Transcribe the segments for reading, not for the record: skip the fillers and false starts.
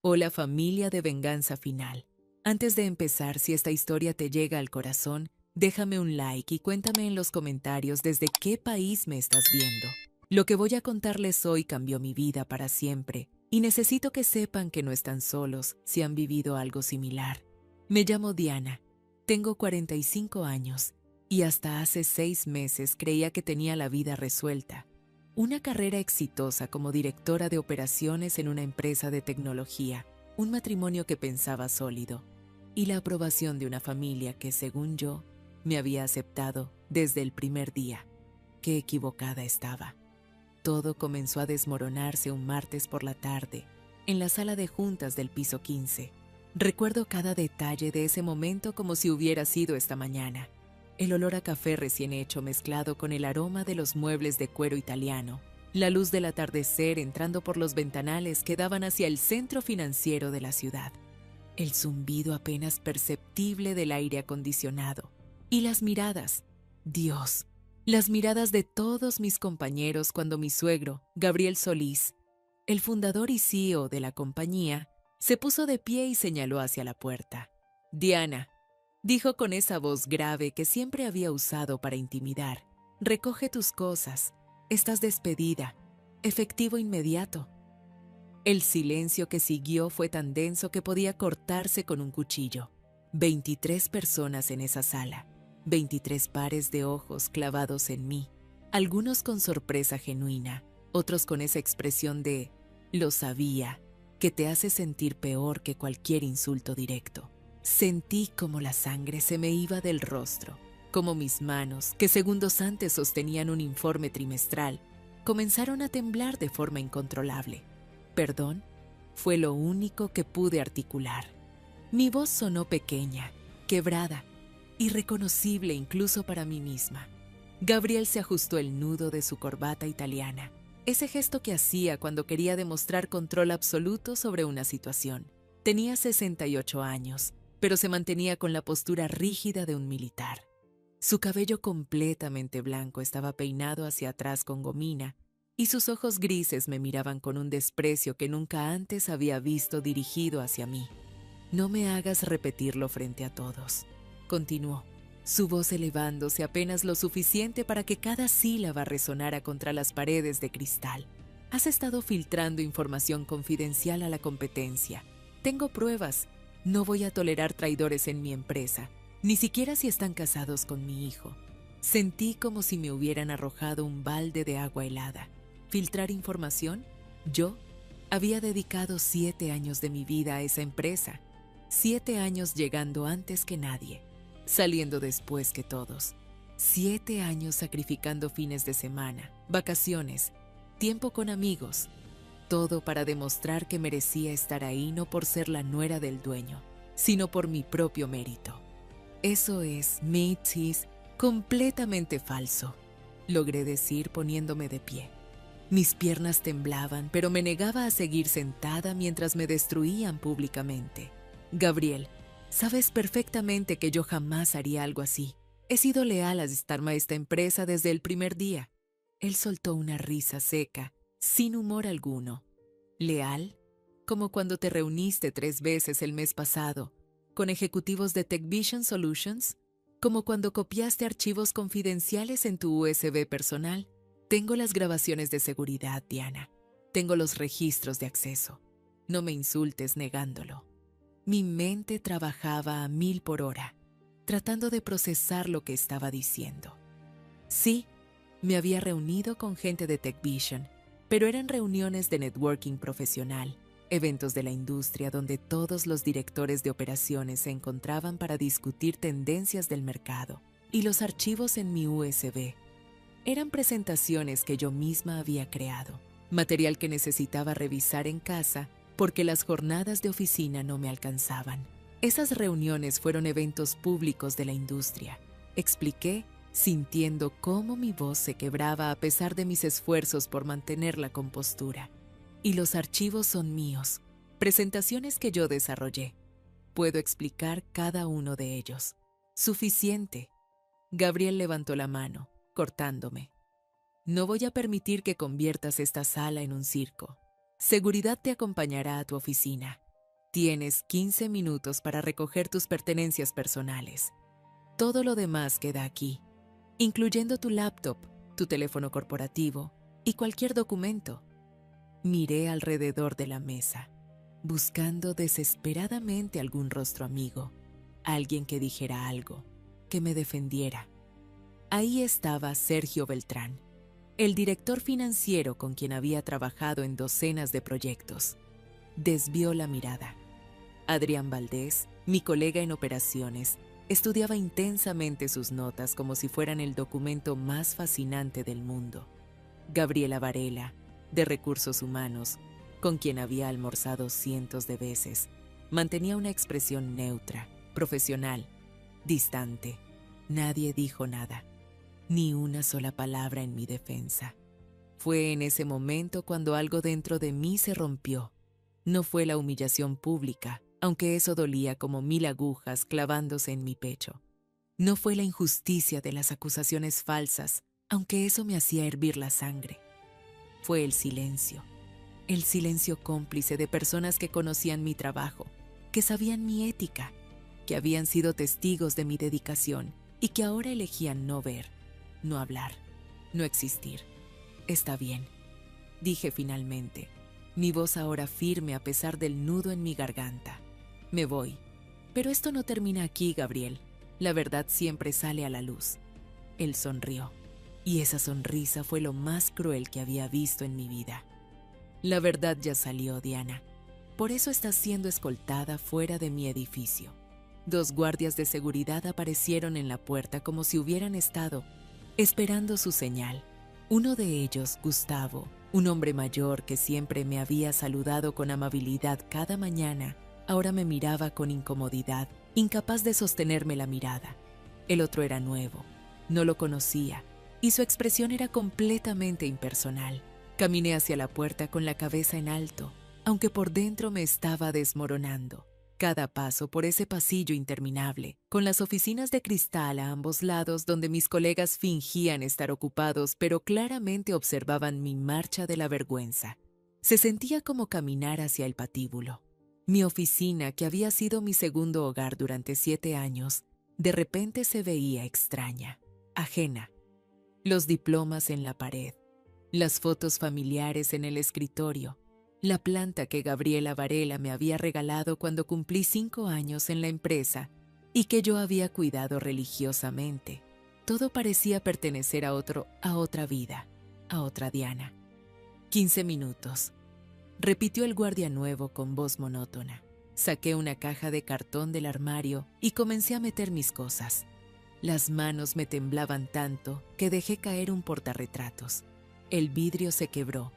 Hola familia de Venganza Final. Antes de empezar, si esta historia te llega al corazón, déjame un like y cuéntame en los comentarios desde qué país me estás viendo. Lo que voy a contarles hoy cambió mi vida para siempre y necesito que sepan que no están solos si han vivido algo similar. Me llamo Diana, tengo 45 años y hasta hace 6 meses creía que tenía la vida resuelta. Una carrera exitosa como directora de operaciones en una empresa de tecnología, un matrimonio que pensaba sólido y la aprobación de una familia que, según yo, me había aceptado desde el primer día. Qué equivocada estaba. Todo comenzó a desmoronarse un martes por la tarde, en la sala de juntas del piso 15. Recuerdo cada detalle de ese momento como si hubiera sido esta mañana. El olor a café recién hecho mezclado con el aroma de los muebles de cuero italiano, la luz del atardecer entrando por los ventanales que daban hacia el centro financiero de la ciudad, el zumbido apenas perceptible del aire acondicionado y las miradas, Dios, las miradas de todos mis compañeros cuando mi suegro, Gabriel Solís, el fundador y CEO de la compañía, se puso de pie y señaló hacia la puerta. Diana, dijo con esa voz grave que siempre había usado para intimidar. Recoge tus cosas. Estás despedida. Efectivo inmediato. El silencio que siguió fue tan denso que podía cortarse con un cuchillo. 23 personas en esa sala. 23 pares de ojos clavados en mí. Algunos con sorpresa genuina, otros con esa expresión de «lo sabía», que te hace sentir peor que cualquier insulto directo. Sentí como la sangre se me iba del rostro, como mis manos, que segundos antes sostenían un informe trimestral, comenzaron a temblar de forma incontrolable. Perdón fue lo único que pude articular. Mi voz sonó pequeña, quebrada, irreconocible incluso para mí misma. Gabriel se ajustó el nudo de su corbata italiana, ese gesto que hacía cuando quería demostrar control absoluto sobre una situación. Tenía 68 años, pero se mantenía con la postura rígida de un militar. Su cabello completamente blanco estaba peinado hacia atrás con gomina, y sus ojos grises me miraban con un desprecio que nunca antes había visto dirigido hacia mí. No me hagas repetirlo frente a todos, continuó, su voz elevándose apenas lo suficiente para que cada sílaba resonara contra las paredes de cristal. Has estado filtrando información confidencial a la competencia. Tengo pruebas. No voy a tolerar traidores en mi empresa, ni siquiera si están casados con mi hijo. Sentí como si me hubieran arrojado un balde de agua helada. ¿Filtrar información? Yo había dedicado 7 años de mi vida a esa empresa. 7 años llegando antes que nadie, saliendo después que todos. 7 años sacrificando fines de semana, vacaciones, tiempo con amigos. Todo para demostrar que merecía estar ahí no por ser la nuera del dueño, sino por mi propio mérito. Eso es, mateys, completamente falso, logré decir poniéndome de pie. Mis piernas temblaban, pero me negaba a seguir sentada mientras me destruían públicamente. Gabriel, sabes perfectamente que yo jamás haría algo así. He sido leal a esta empresa desde el primer día. Él soltó una risa seca, sin humor alguno. ¿Leal? Como cuando te reuniste 3 veces el mes pasado con ejecutivos de TechVision Solutions, como cuando copiaste archivos confidenciales en tu USB personal. Tengo las grabaciones de seguridad, Diana. Tengo los registros de acceso. No me insultes negándolo. Mi mente trabajaba a 1000 por hora, tratando de procesar lo que estaba diciendo. Sí, me había reunido con gente de TechVision, pero eran reuniones de networking profesional, eventos de la industria donde todos los directores de operaciones se encontraban para discutir tendencias del mercado, y los archivos en mi USB. Eran presentaciones que yo misma había creado, material que necesitaba revisar en casa porque las jornadas de oficina no me alcanzaban. Esas reuniones fueron eventos públicos de la industria, expliqué, sintiendo cómo mi voz se quebraba a pesar de mis esfuerzos por mantener la compostura. Y los archivos son míos, presentaciones que yo desarrollé. Puedo explicar cada uno de ellos. Suficiente. Gabriel levantó la mano, cortándome. No voy a permitir que conviertas esta sala en un circo. Seguridad te acompañará a tu oficina. Tienes 15 minutos para recoger tus pertenencias personales. Todo lo demás queda aquí, incluyendo tu laptop, tu teléfono corporativo y cualquier documento. Miré alrededor de la mesa, buscando desesperadamente algún rostro amigo, alguien que dijera algo, que me defendiera. Ahí estaba Sergio Beltrán, el director financiero con quien había trabajado en docenas de proyectos. Desvió la mirada. Adrián Valdés, mi colega en operaciones, estudiaba intensamente sus notas como si fueran el documento más fascinante del mundo. Gabriela Varela, de Recursos Humanos, con quien había almorzado cientos de veces, mantenía una expresión neutra, profesional, distante. Nadie dijo nada, ni una sola palabra en mi defensa. Fue en ese momento cuando algo dentro de mí se rompió. No fue la humillación pública, aunque eso dolía como 1000 agujas clavándose en mi pecho. No fue la injusticia de las acusaciones falsas, aunque eso me hacía hervir la sangre. Fue el silencio cómplice de personas que conocían mi trabajo, que sabían mi ética, que habían sido testigos de mi dedicación y que ahora elegían no ver, no hablar, no existir. Está bien, dije finalmente, mi voz ahora firme a pesar del nudo en mi garganta. Me voy. Pero esto no termina aquí, Gabriel. La verdad siempre sale a la luz. Él sonrió, y esa sonrisa fue lo más cruel que había visto en mi vida. La verdad ya salió, Diana. Por eso estás siendo escoltada fuera de mi edificio. 2 guardias de seguridad aparecieron en la puerta como si hubieran estado esperando su señal. Uno de ellos, Gustavo, un hombre mayor que siempre me había saludado con amabilidad cada mañana, ahora me miraba con incomodidad, incapaz de sostenerme la mirada. El otro era nuevo, no lo conocía, y su expresión era completamente impersonal. Caminé hacia la puerta con la cabeza en alto, aunque por dentro me estaba desmoronando. Cada paso por ese pasillo interminable, con las oficinas de cristal a ambos lados donde mis colegas fingían estar ocupados pero claramente observaban mi marcha de la vergüenza. Se sentía como caminar hacia el patíbulo. Mi oficina, que había sido mi segundo hogar durante 7 años, de repente se veía extraña, ajena. Los diplomas en la pared, las fotos familiares en el escritorio, la planta que Gabriela Varela me había regalado cuando cumplí 5 años en la empresa y que yo había cuidado religiosamente. Todo parecía pertenecer a otra vida, a otra Diana. 15 minutos. Repitió el guardia nuevo con voz monótona. Saqué una caja de cartón del armario y comencé a meter mis cosas. Las manos me temblaban tanto que dejé caer un portarretratos. El vidrio se quebró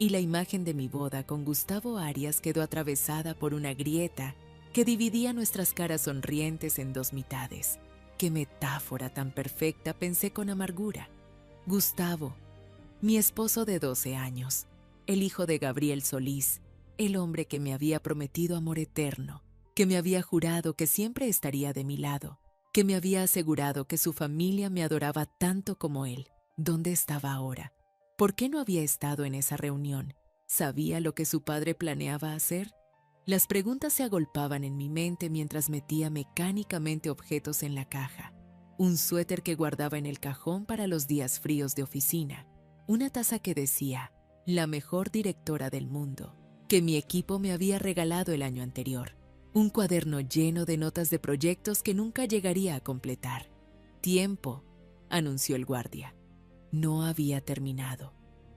y la imagen de mi boda con Gustavo Arias quedó atravesada por una grieta que dividía nuestras caras sonrientes en 2 mitades. ¡Qué metáfora tan perfecta!, pensé con amargura. Gustavo, mi esposo de 12 años, el hijo de Gabriel Solís, el hombre que me había prometido amor eterno, que me había jurado que siempre estaría de mi lado, que me había asegurado que su familia me adoraba tanto como él. ¿Dónde estaba ahora? ¿Por qué no había estado en esa reunión? ¿Sabía lo que su padre planeaba hacer? Las preguntas se agolpaban en mi mente mientras metía mecánicamente objetos en la caja. Un suéter que guardaba en el cajón para los días fríos de oficina. Una taza que decía, la mejor directora del mundo, que mi equipo me había regalado el año anterior. Un cuaderno lleno de notas de proyectos que nunca llegaría a completar. «Tiempo», anunció el guardia. No había terminado.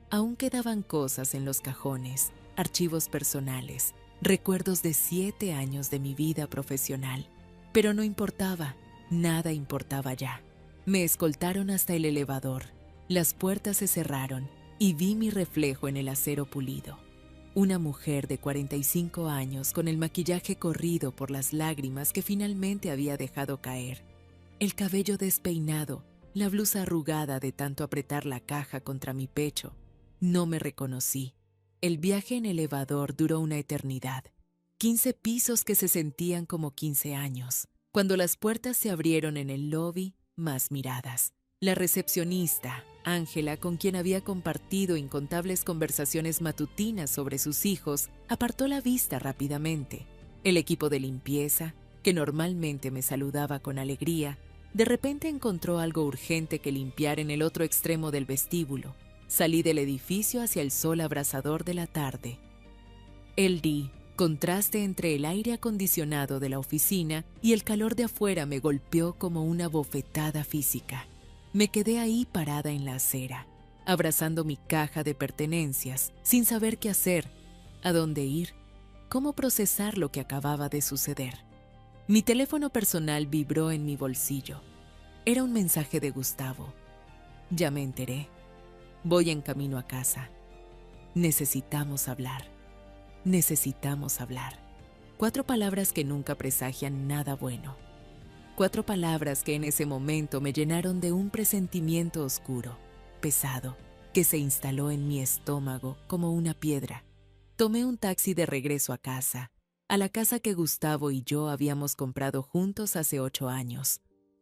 Aún quedaban cosas en los cajones, archivos personales, recuerdos de 7 años de mi vida profesional. Pero no importaba, nada importaba ya. Me escoltaron hasta el elevador. Las puertas se cerraron y vi mi reflejo en el acero pulido. Una mujer de 45 años con el maquillaje corrido por las lágrimas que finalmente había dejado caer. El cabello despeinado, la blusa arrugada de tanto apretar la caja contra mi pecho. No me reconocí. El viaje en elevador duró una eternidad. 15 pisos que se sentían como 15 años. Cuando las puertas se abrieron en el lobby, más miradas. La recepcionista, Ángela, con quien había compartido incontables conversaciones matutinas sobre sus hijos, apartó la vista rápidamente. El equipo de limpieza, que normalmente me saludaba con alegría, de repente encontró algo urgente que limpiar en el otro extremo del vestíbulo. Salí del edificio hacia el sol abrasador de la tarde. El contraste entre el aire acondicionado de la oficina y el calor de afuera me golpeó como una bofetada física. Me quedé ahí parada en la acera, abrazando mi caja de pertenencias, sin saber qué hacer, a dónde ir, cómo procesar lo que acababa de suceder. Mi teléfono personal vibró en mi bolsillo. Era un mensaje de Gustavo. Ya me enteré. Voy en camino a casa. Necesitamos hablar. Necesitamos hablar. 4 palabras que nunca presagian nada bueno. 4 palabras que en ese momento me llenaron de un presentimiento oscuro, pesado, que se instaló en mi estómago como una piedra. Tomé un taxi de regreso a casa, a la casa que Gustavo y yo habíamos comprado juntos hace 8 años.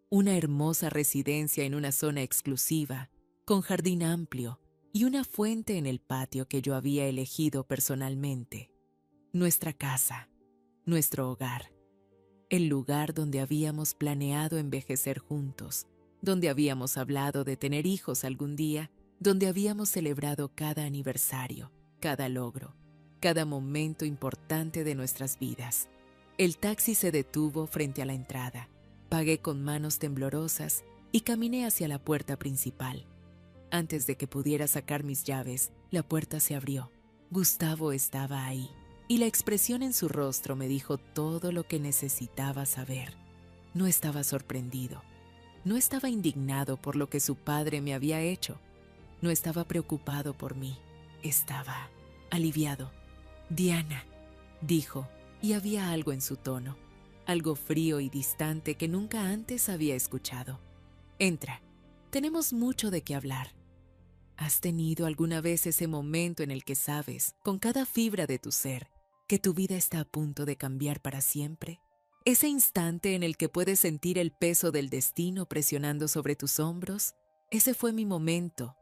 Una hermosa residencia en una zona exclusiva, con jardín amplio y una fuente en el patio que yo había elegido personalmente. Nuestra casa, nuestro hogar, el lugar donde habíamos planeado envejecer juntos, donde habíamos hablado de tener hijos algún día, donde habíamos celebrado cada aniversario, cada logro, cada momento importante de nuestras vidas. El taxi se detuvo frente a la entrada. Pagué con manos temblorosas y caminé hacia la puerta principal. Antes de que pudiera sacar mis llaves, la puerta se abrió. Gustavo estaba ahí, y la expresión en su rostro me dijo todo lo que necesitaba saber. No estaba sorprendido. No estaba indignado por lo que su padre me había hecho. No estaba preocupado por mí. Estaba aliviado. «Diana», dijo, y había algo en su tono, algo frío y distante que nunca antes había escuchado. «Entra. Tenemos mucho de qué hablar». ¿Has tenido alguna vez ese momento en el que sabes, con cada fibra de tu ser, que tu vida está a punto de cambiar para siempre? Ese instante en el que puedes sentir el peso del destino presionando sobre tus hombros. Ese fue mi momento.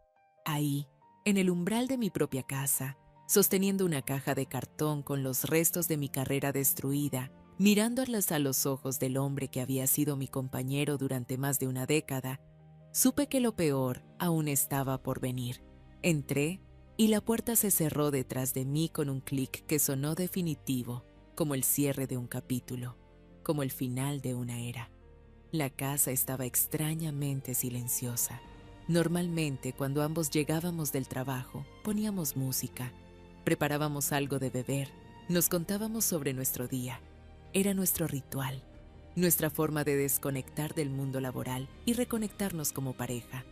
Ahí, en el umbral de mi propia casa, sosteniendo una caja de cartón con los restos de mi carrera destruida, mirándolas a los ojos del hombre que había sido mi compañero durante más de una década, supe que lo peor aún estaba por venir. Entré y la puerta se cerró detrás de mí con un clic que sonó definitivo, como el cierre de un capítulo, como el final de una era. La casa estaba extrañamente silenciosa. Normalmente, cuando ambos llegábamos del trabajo, poníamos música, preparábamos algo de beber, nos contábamos sobre nuestro día. Era nuestro ritual, nuestra forma de desconectar del mundo laboral y reconectarnos como pareja.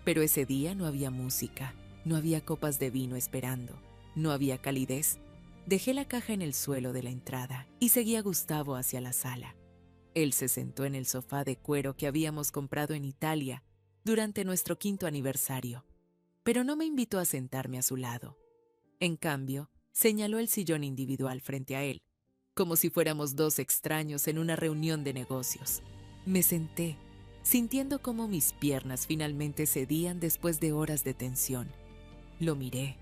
Pero ese día no había música, no había copas de vino esperando, no había calidez. Dejé la caja en el suelo de la entrada y seguí a Gustavo hacia la sala. Él se sentó en el sofá de cuero que habíamos comprado en Italia durante nuestro 5º aniversario, pero no me invitó a sentarme a su lado. En cambio, señaló el sillón individual frente a él, como si fuéramos 2 extraños en una reunión de negocios. Me senté, sintiendo cómo mis piernas finalmente cedían después de horas de tensión. Lo miré.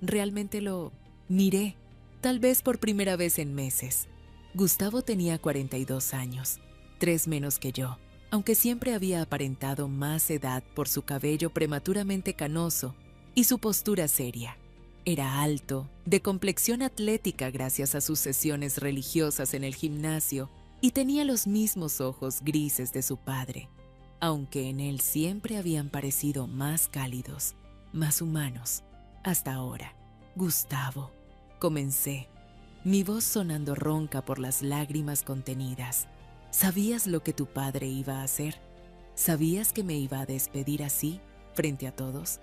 Realmente lo miré, tal vez por primera vez en meses. Gustavo tenía 42 años, 3 menos que yo, aunque siempre había aparentado más edad por su cabello prematuramente canoso y su postura seria. Era alto, de complexión atlética gracias a sus sesiones religiosas en el gimnasio, y tenía los mismos ojos grises de su padre, aunque en él siempre habían parecido más cálidos, más humanos. Hasta ahora. «Gustavo», comencé, mi voz sonando ronca por las lágrimas contenidas. «¿Sabías lo que tu padre iba a hacer? ¿Sabías que me iba a despedir así, frente a todos?»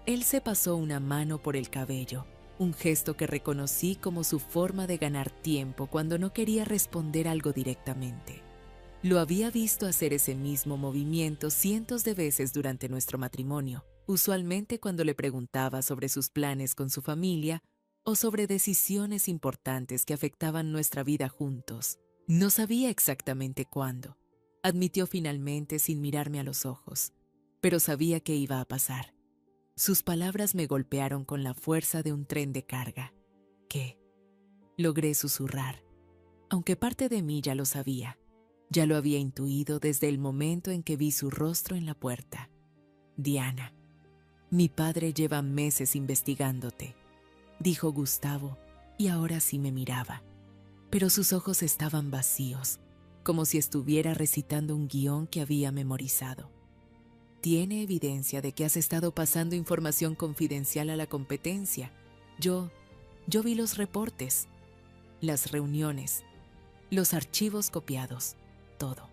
Él se pasó una mano por el cabello, un gesto que reconocí como su forma de ganar tiempo cuando no quería responder algo directamente. Lo había visto hacer ese mismo movimiento cientos de veces durante nuestro matrimonio, usualmente cuando le preguntaba sobre sus planes con su familia o sobre decisiones importantes que afectaban nuestra vida juntos. No sabía exactamente cuándo, admitió finalmente sin mirarme a los ojos, pero sabía que iba a pasar. Sus palabras me golpearon con la fuerza de un tren de carga. «¿Qué?», logré susurrar. aunque parte de mí ya lo sabía. Ya lo había intuido desde el momento en que vi su rostro en la puerta. Diana, mi padre lleva meses investigándote, dijo Gustavo, y ahora sí me miraba. Pero sus ojos estaban vacíos, como si estuviera recitando un guión que había memorizado. Tiene evidencia de que has estado pasando información confidencial a la competencia. Yo vi los reportes, las reuniones, los archivos copiados, todo.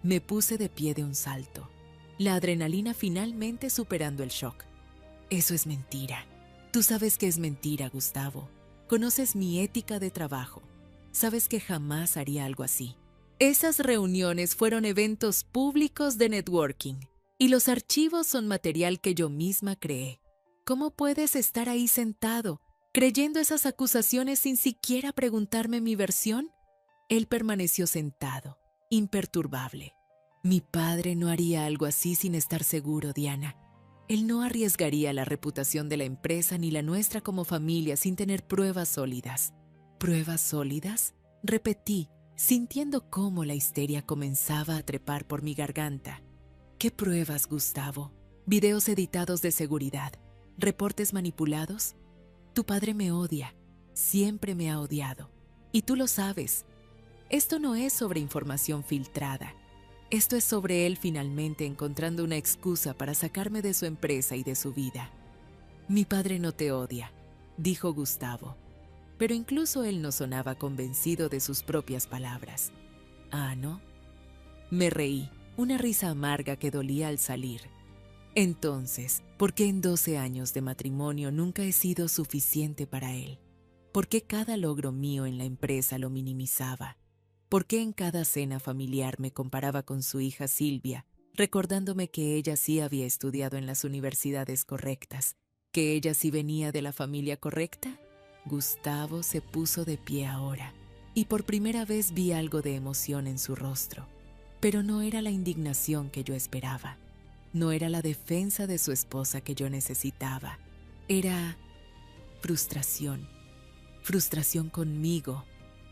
Me puse de pie de un salto, la adrenalina finalmente superando el shock. Eso es mentira. Tú sabes que es mentira, Gustavo. Conoces mi ética de trabajo. Sabes que jamás haría algo así. Esas reuniones fueron eventos públicos de networking y los archivos son material que yo misma creé. ¿Cómo puedes estar ahí sentado, creyendo esas acusaciones sin siquiera preguntarme mi versión? Él permaneció sentado, imperturbable. Mi padre no haría algo así sin estar seguro, Diana. Él no arriesgaría la reputación de la empresa ni la nuestra como familia sin tener pruebas sólidas. ¿Pruebas sólidas? Repetí, sintiendo cómo la histeria comenzaba a trepar por mi garganta. ¿Qué pruebas, Gustavo? ¿Videos editados de seguridad? ¿Reportes manipulados? Tu padre me odia, siempre me ha odiado. Y tú lo sabes. Esto no es sobre información filtrada. Esto es sobre él finalmente encontrando una excusa para sacarme de su empresa y de su vida. Mi padre no te odia, dijo Gustavo, pero incluso él no sonaba convencido de sus propias palabras. ¿Ah, no? Me reí, una risa amarga que dolía al salir. Entonces, ¿por qué en 12 años de matrimonio nunca he sido suficiente para él? ¿Por qué cada logro mío en la empresa lo minimizaba? ¿Por qué en cada cena familiar me comparaba con su hija Silvia, recordándome que ella sí había estudiado en las universidades correctas, que ella sí venía de la familia correcta? Gustavo se puso de pie ahora, y por primera vez vi algo de emoción en su rostro. Pero no era la indignación que yo esperaba. No era la defensa de su esposa que yo necesitaba. Era frustración. Frustración conmigo.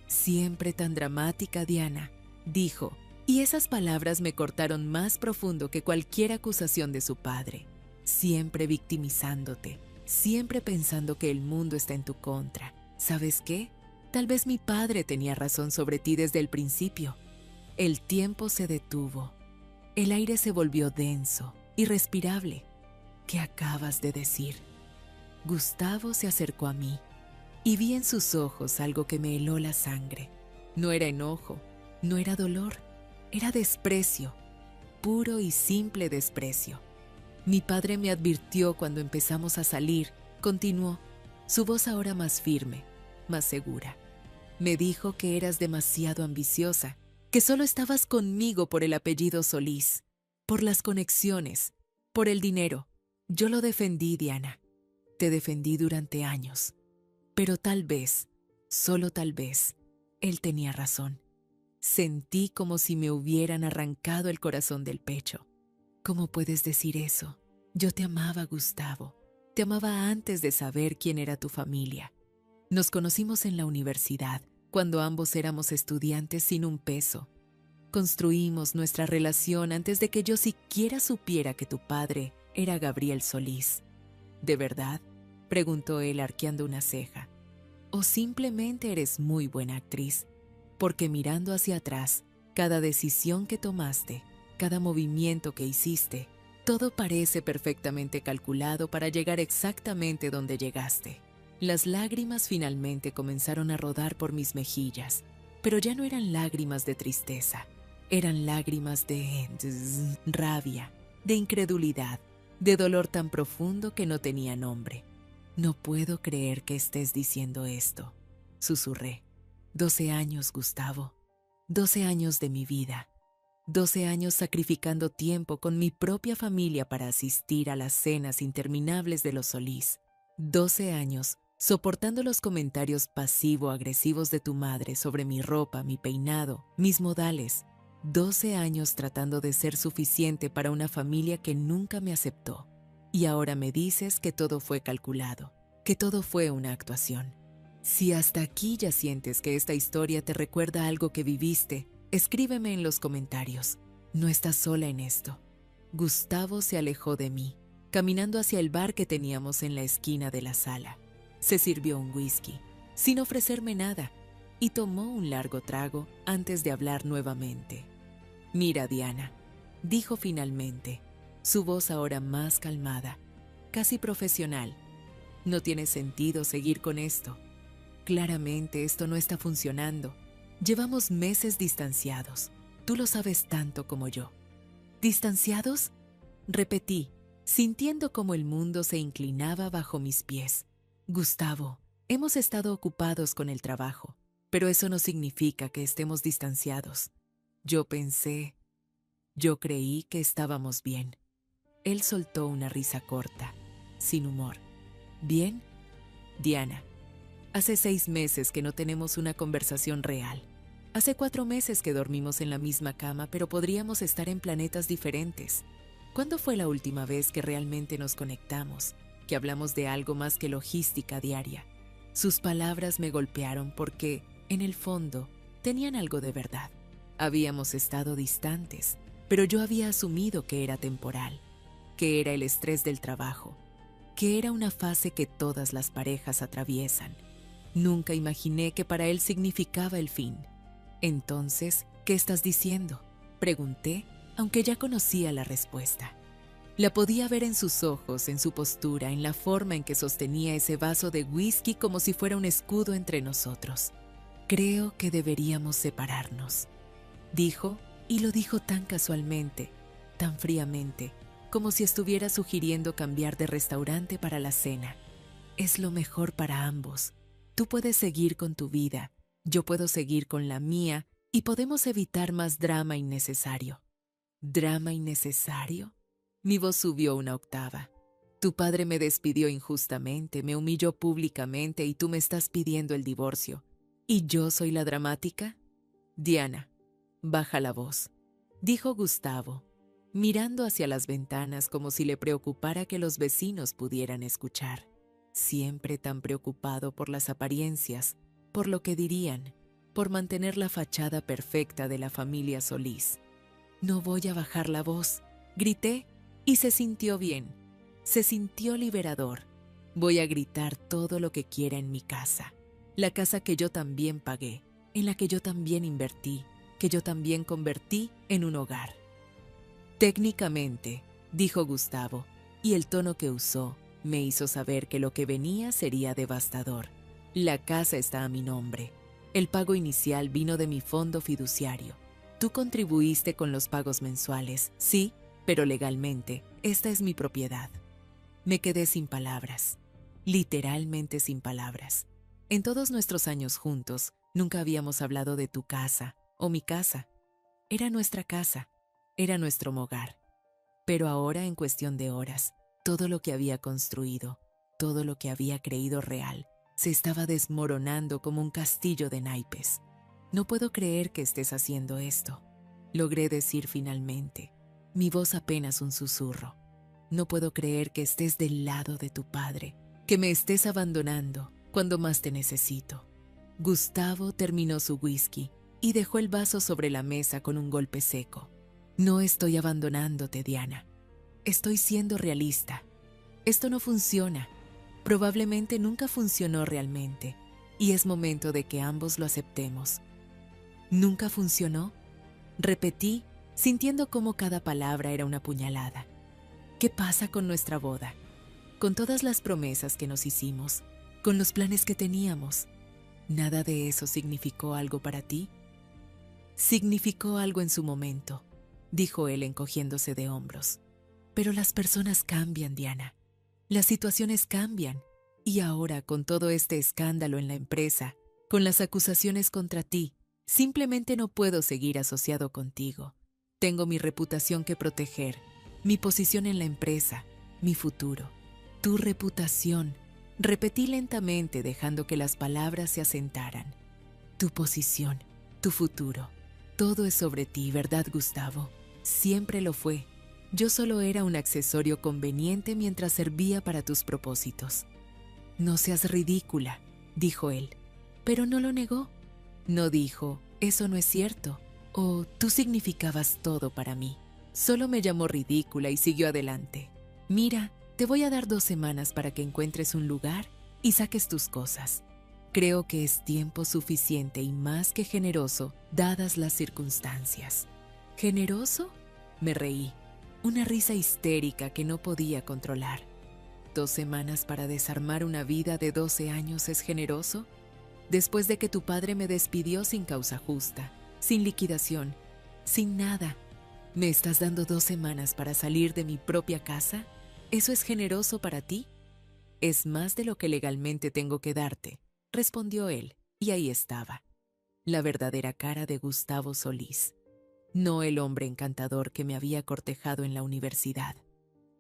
Siempre tan dramática, Diana, dijo, y esas palabras me cortaron más profundo que cualquier acusación de su padre. Siempre victimizándote, siempre pensando que el mundo está en tu contra. ¿Sabes qué? Tal vez mi padre tenía razón sobre ti desde el principio. El tiempo se detuvo. El aire se volvió denso, irrespirable. ¿Qué acabas de decir? Gustavo se acercó a mí y vi en sus ojos algo que me heló la sangre. No era enojo, no era dolor, era desprecio, puro y simple desprecio. Mi padre me advirtió cuando empezamos a salir, continuó, su voz ahora más firme, más segura. Me dijo que eras demasiado ambiciosa, que solo estabas conmigo por el apellido Solís, por las conexiones, por el dinero. Yo lo defendí, Diana. Te defendí durante años. Pero tal vez, solo tal vez, él tenía razón. Sentí como si me hubieran arrancado el corazón del pecho. ¿Cómo puedes decir eso? Yo te amaba, Gustavo. Te amaba antes de saber quién era tu familia. Nos conocimos en la universidad, cuando ambos éramos estudiantes sin un peso. Construimos nuestra relación antes de que yo siquiera supiera que tu padre era Gabriel Solís. ¿De verdad?, preguntó él arqueando una ceja. ¿O simplemente eres muy buena actriz? Porque mirando hacia atrás, cada decisión que tomaste, cada movimiento que hiciste, todo parece perfectamente calculado para llegar exactamente donde llegaste. Las lágrimas finalmente comenzaron a rodar por mis mejillas, pero ya no eran lágrimas de tristeza, eran lágrimas de rabia, de incredulidad, de dolor tan profundo que no tenía nombre. No puedo creer que estés diciendo esto, susurré. 12 años, Gustavo. 12 años de mi vida. 12 años sacrificando tiempo con mi propia familia para asistir a las cenas interminables de los Solís. 12 años soportando los comentarios pasivo-agresivos de tu madre sobre mi ropa, mi peinado, mis modales. 12 años tratando de ser suficiente para una familia que nunca me aceptó. Y ahora me dices que todo fue calculado, que todo fue una actuación. Si hasta aquí ya sientes que esta historia te recuerda algo que viviste, escríbeme en los comentarios. No estás sola en esto. Gustavo se alejó de mí, caminando hacia el bar que teníamos en la esquina de la sala. Se sirvió un whisky, sin ofrecerme nada, y tomó un largo trago antes de hablar nuevamente. «Mira, Diana», dijo finalmente, su voz ahora más calmada, casi profesional. «No tiene sentido seguir con esto. Claramente esto no está funcionando. Llevamos meses distanciados. Tú lo sabes tanto como yo». «¿Distanciados?», repetí, sintiendo cómo el mundo se inclinaba bajo mis pies. «Gustavo, hemos estado ocupados con el trabajo, pero eso no significa que estemos distanciados. Yo creí que estábamos bien». Él soltó una risa corta, sin humor. «¿Bien?» «Diana, hace 6 meses que no tenemos una conversación real. Hace 4 meses que dormimos en la misma cama, pero podríamos estar en planetas diferentes. ¿Cuándo fue la última vez que realmente nos conectamos, que hablamos de algo más que logística diaria?» Sus palabras me golpearon porque, en el fondo, tenían algo de verdad. Habíamos estado distantes, pero yo había asumido que era temporal, que era el estrés del trabajo, que era una fase que todas las parejas atraviesan. Nunca imaginé que para él significaba el fin. «Entonces, ¿qué estás diciendo?», pregunté, aunque ya conocía la respuesta. La podía ver en sus ojos, en su postura, en la forma en que sostenía ese vaso de whisky como si fuera un escudo entre nosotros. «Creo que deberíamos separarnos», dijo, y lo dijo tan casualmente, tan fríamente, como si estuviera sugiriendo cambiar de restaurante para la cena. «Es lo mejor para ambos. Tú puedes seguir con tu vida, yo puedo seguir con la mía y podemos evitar más drama innecesario». «¿Drama innecesario?». Mi voz subió una octava. «Tu padre me despidió injustamente, me humilló públicamente y tú me estás pidiendo el divorcio. ¿Y yo soy la dramática?». «Diana, baja la voz», dijo Gustavo, mirando hacia las ventanas como si le preocupara que los vecinos pudieran escuchar. Siempre tan preocupado por las apariencias, por lo que dirían, por mantener la fachada perfecta de la familia Solís. «No voy a bajar la voz», grité, y se sintió bien. Se sintió liberador. «Voy a gritar todo lo que quiera en mi casa. La casa que yo también pagué, en la que yo también invertí, que yo también convertí en un hogar». «Técnicamente», dijo Gustavo, y el tono que usó me hizo saber que lo que venía sería devastador. «La casa está a mi nombre. El pago inicial vino de mi fondo fiduciario. Tú contribuiste con los pagos mensuales, sí, pero legalmente, esta es mi propiedad». Me quedé sin palabras, literalmente sin palabras. En todos nuestros años juntos, nunca habíamos hablado de tu casa o mi casa. Era nuestra casa, era nuestro hogar. Pero ahora, en cuestión de horas, todo lo que había construido, todo lo que había creído real, se estaba desmoronando como un castillo de naipes. «No puedo creer que estés haciendo esto», logré decir finalmente, mi voz apenas un susurro. «No puedo creer que estés del lado de tu padre, que me estés abandonando cuando más te necesito». Gustavo terminó su whisky y dejó el vaso sobre la mesa con un golpe seco. «No estoy abandonándote, Diana. Estoy siendo realista. Esto no funciona. Probablemente nunca funcionó realmente, y es momento de que ambos lo aceptemos». «¿Nunca funcionó?», repetí, sintiendo cómo cada palabra era una puñalada. «¿Qué pasa con nuestra boda? Con todas las promesas que nos hicimos, con los planes que teníamos. ¿Nada de eso significó algo para ti?». «Significó algo en su momento», dijo él encogiéndose de hombros. «Pero las personas cambian, Diana. Las situaciones cambian. Y ahora, con todo este escándalo en la empresa, con las acusaciones contra ti, simplemente no puedo seguir asociado contigo. Tengo mi reputación que proteger, mi posición en la empresa, mi futuro». «Tu reputación», repetí lentamente, dejando que las palabras se asentaran. «Tu posición, tu futuro. Todo es sobre ti, ¿verdad, Gustavo? Siempre lo fue. Yo solo era un accesorio conveniente mientras servía para tus propósitos». «No seas ridícula», dijo él. Pero no lo negó. No dijo, eso no es cierto, o tú significabas todo para mí. Solo me llamó ridícula y siguió adelante. Mira, te voy a dar 2 semanas para que encuentres un lugar y saques tus cosas. Creo que es tiempo suficiente y más que generoso, dadas las circunstancias. ¿Generoso? Me reí, una risa histérica que no podía controlar. ¿2 semanas para desarmar una vida de 12 años es generoso? Después de que tu padre me despidió sin causa justa, sin liquidación, sin nada, ¿me estás dando 2 semanas para salir de mi propia casa? ¿Eso es generoso para ti? Es más de lo que legalmente tengo que darte, respondió él, y ahí estaba, la verdadera cara de Gustavo Solís. No el hombre encantador que me había cortejado en la universidad.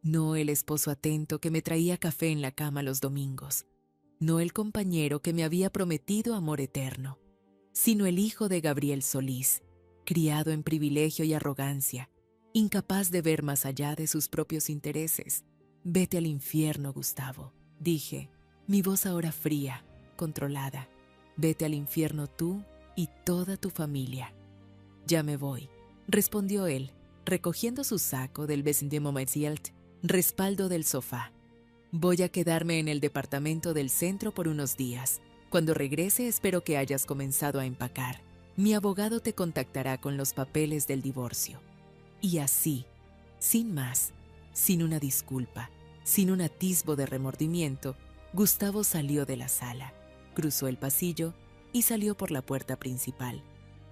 No el esposo atento que me traía café en la cama los domingos. No el compañero que me había prometido amor eterno. Sino el hijo de Gabriel Solís, criado en privilegio y arrogancia, incapaz de ver más allá de sus propios intereses. Vete al infierno, Gustavo, dije, mi voz ahora fría, controlada. Vete al infierno tú y toda tu familia. Ya me voy, respondió él, recogiendo su saco del respaldo del sofá. Voy a quedarme en el departamento del centro por unos días. Cuando regrese espero que hayas comenzado a empacar. Mi abogado te contactará con los papeles del divorcio. Y así, sin más, sin una disculpa, sin un atisbo de remordimiento, Gustavo salió de la sala, cruzó el pasillo y salió por la puerta principal.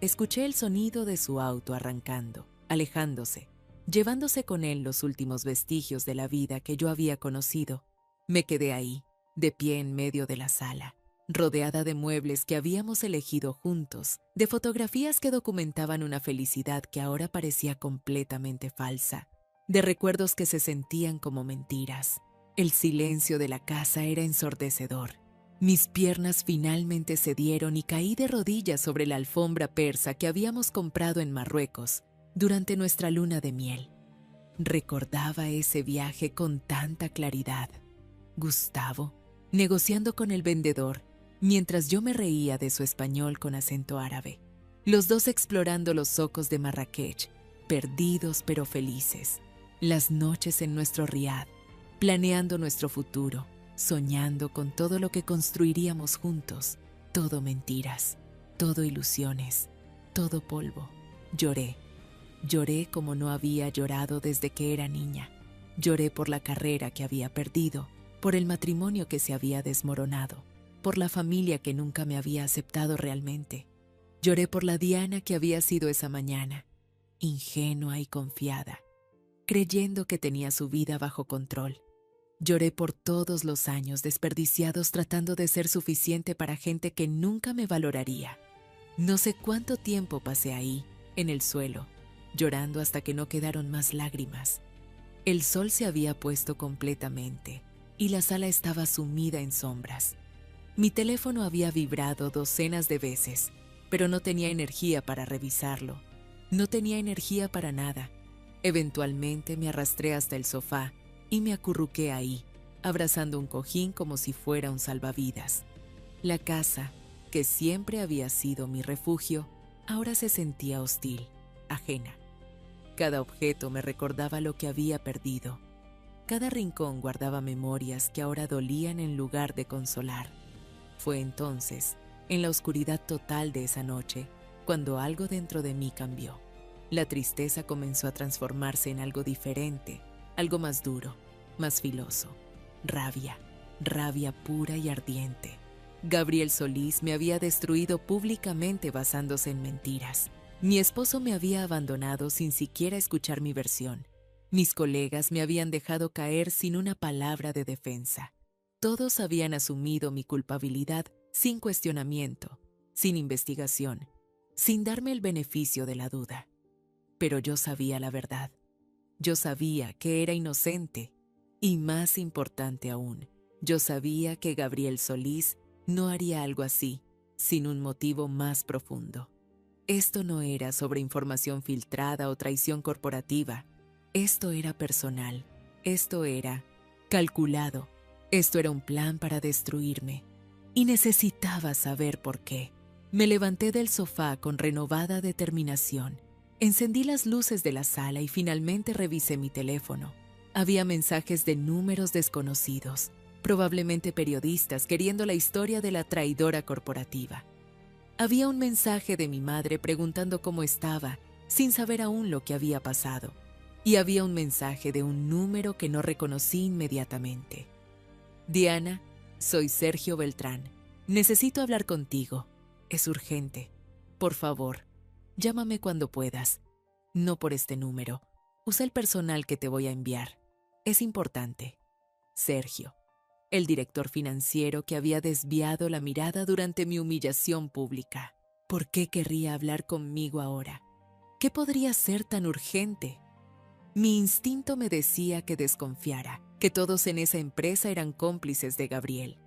Escuché el sonido de su auto arrancando, alejándose, llevándose con él los últimos vestigios de la vida que yo había conocido. Me quedé ahí, de pie en medio de la sala, rodeada de muebles que habíamos elegido juntos, de fotografías que documentaban una felicidad que ahora parecía completamente falsa, de recuerdos que se sentían como mentiras. El silencio de la casa era ensordecedor. Mis piernas finalmente cedieron y caí de rodillas sobre la alfombra persa que habíamos comprado en Marruecos durante nuestra luna de miel. Recordaba ese viaje con tanta claridad. Gustavo, negociando con el vendedor, mientras yo me reía de su español con acento árabe. Los dos explorando los zocos de Marrakech, perdidos pero felices. Las noches en nuestro riad, planeando nuestro futuro, soñando con todo lo que construiríamos juntos. Todo mentiras, todo ilusiones, todo polvo. Lloré. Lloré como no había llorado desde que era niña. Lloré por la carrera que había perdido, por el matrimonio que se había desmoronado, por la familia que nunca me había aceptado realmente. Lloré por la Diana que había sido esa mañana, ingenua y confiada, creyendo que tenía su vida bajo control. Lloré por todos los años desperdiciados tratando de ser suficiente para gente que nunca me valoraría. No sé cuánto tiempo pasé ahí, en el suelo, llorando hasta que no quedaron más lágrimas. El sol se había puesto completamente y la sala estaba sumida en sombras. Mi teléfono había vibrado docenas de veces, pero no tenía energía para revisarlo. No tenía energía para nada. Eventualmente me arrastré hasta el sofá y me acurruqué ahí, abrazando un cojín como si fuera un salvavidas. La casa, que siempre había sido mi refugio, ahora se sentía hostil, ajena. Cada objeto me recordaba lo que había perdido. Cada rincón guardaba memorias que ahora dolían en lugar de consolar. Fue entonces, en la oscuridad total de esa noche, cuando algo dentro de mí cambió. La tristeza comenzó a transformarse en algo diferente, algo más duro, más filoso. Rabia, rabia pura y ardiente. Gabriel Solís me había destruido públicamente basándose en mentiras. Mi esposo me había abandonado sin siquiera escuchar mi versión. Mis colegas me habían dejado caer sin una palabra de defensa. Todos habían asumido mi culpabilidad sin cuestionamiento, sin investigación, sin darme el beneficio de la duda. Pero yo sabía la verdad. Yo sabía que era inocente. Y más importante aún, yo sabía que Gabriel Solís no haría algo así, sin un motivo más profundo. Esto no era sobre información filtrada o traición corporativa. Esto era personal. Esto era calculado. Esto era un plan para destruirme. y necesitaba saber por qué. Me levanté del sofá con renovada determinación. Encendí las luces de la sala y finalmente revisé mi teléfono. Había mensajes de números desconocidos, probablemente periodistas queriendo la historia de la traidora corporativa. Había un mensaje de mi madre preguntando cómo estaba, sin saber aún lo que había pasado. Y había un mensaje de un número que no reconocí inmediatamente. Diana, soy Sergio Beltrán. Necesito hablar contigo. Es urgente. Por favor, llámame cuando puedas. No por este número. Usa el personal que te voy a enviar. Es importante. Sergio, el director financiero que había desviado la mirada durante mi humillación pública. ¿Por qué querría hablar conmigo ahora? ¿Qué podría ser tan urgente? Mi instinto me decía que desconfiara, que todos en esa empresa eran cómplices de Gabriel.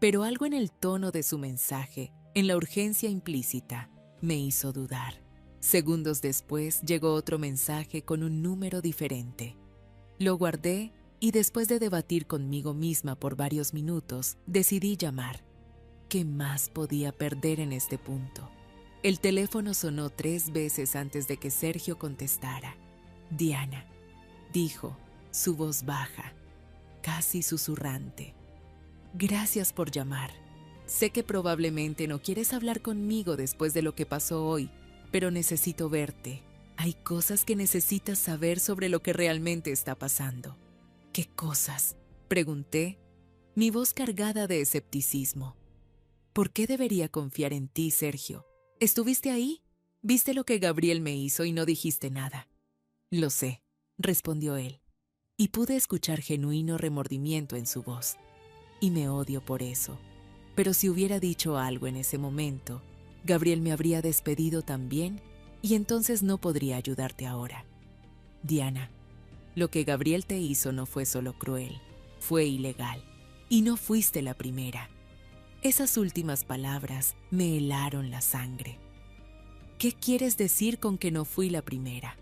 Pero algo en el tono de su mensaje, en la urgencia implícita, me hizo dudar. Segundos después llegó otro mensaje con un número diferente. Lo guardé y después de debatir conmigo misma por varios minutos, decidí llamar. ¿Qué más podía perder en este punto? El teléfono sonó 3 veces antes de que Sergio contestara. Diana, dijo, su voz baja, casi susurrante. Gracias por llamar. Sé que probablemente no quieres hablar conmigo después de lo que pasó hoy, pero necesito verte. Hay cosas que necesitas saber sobre lo que realmente está pasando. ¿Qué cosas?, pregunté, mi voz cargada de escepticismo. ¿Por qué debería confiar en ti, Sergio? ¿Estuviste ahí? ¿Viste lo que Gabriel me hizo y no dijiste nada? Lo sé, respondió él, y pude escuchar genuino remordimiento en su voz. Y me odio por eso. Pero si hubiera dicho algo en ese momento, Gabriel me habría despedido también y entonces no podría ayudarte ahora. Diana, lo que Gabriel te hizo no fue solo cruel, fue ilegal. Y no fuiste la primera. Esas últimas palabras me helaron la sangre. ¿Qué quieres decir con que no fui la primera?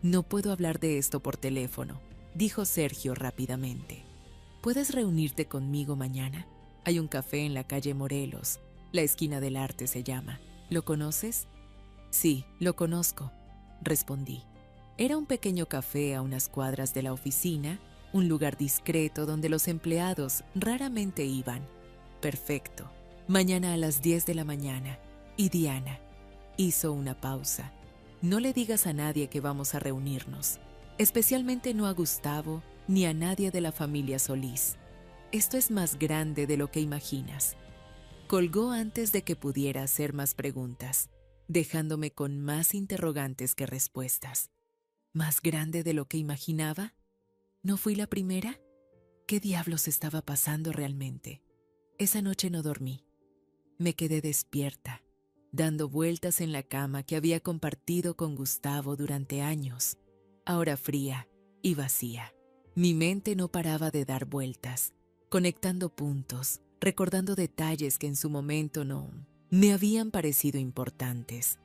No puedo hablar de esto por teléfono, dijo Sergio rápidamente. ¿Puedes reunirte conmigo mañana? Hay un café en la calle Morelos, la esquina del arte se llama. ¿Lo conoces? Sí, lo conozco, respondí. Era un pequeño café a unas cuadras de la oficina, un lugar discreto donde los empleados raramente iban. Perfecto. Mañana a las 10 de la mañana. Y Diana hizo una pausa. No le digas a nadie que vamos a reunirnos, especialmente no a Gustavo ni a nadie de la familia Solís. Esto es más grande de lo que imaginas. Colgó antes de que pudiera hacer más preguntas, dejándome con más interrogantes que respuestas. ¿Más grande de lo que imaginaba? ¿No fui la primera? ¿Qué diablos estaba pasando realmente? Esa noche no dormí. Me quedé despierta, dando vueltas en la cama que había compartido con Gustavo durante años, ahora fría y vacía. Mi mente no paraba de dar vueltas, conectando puntos, recordando detalles que en su momento no me habían parecido importantes.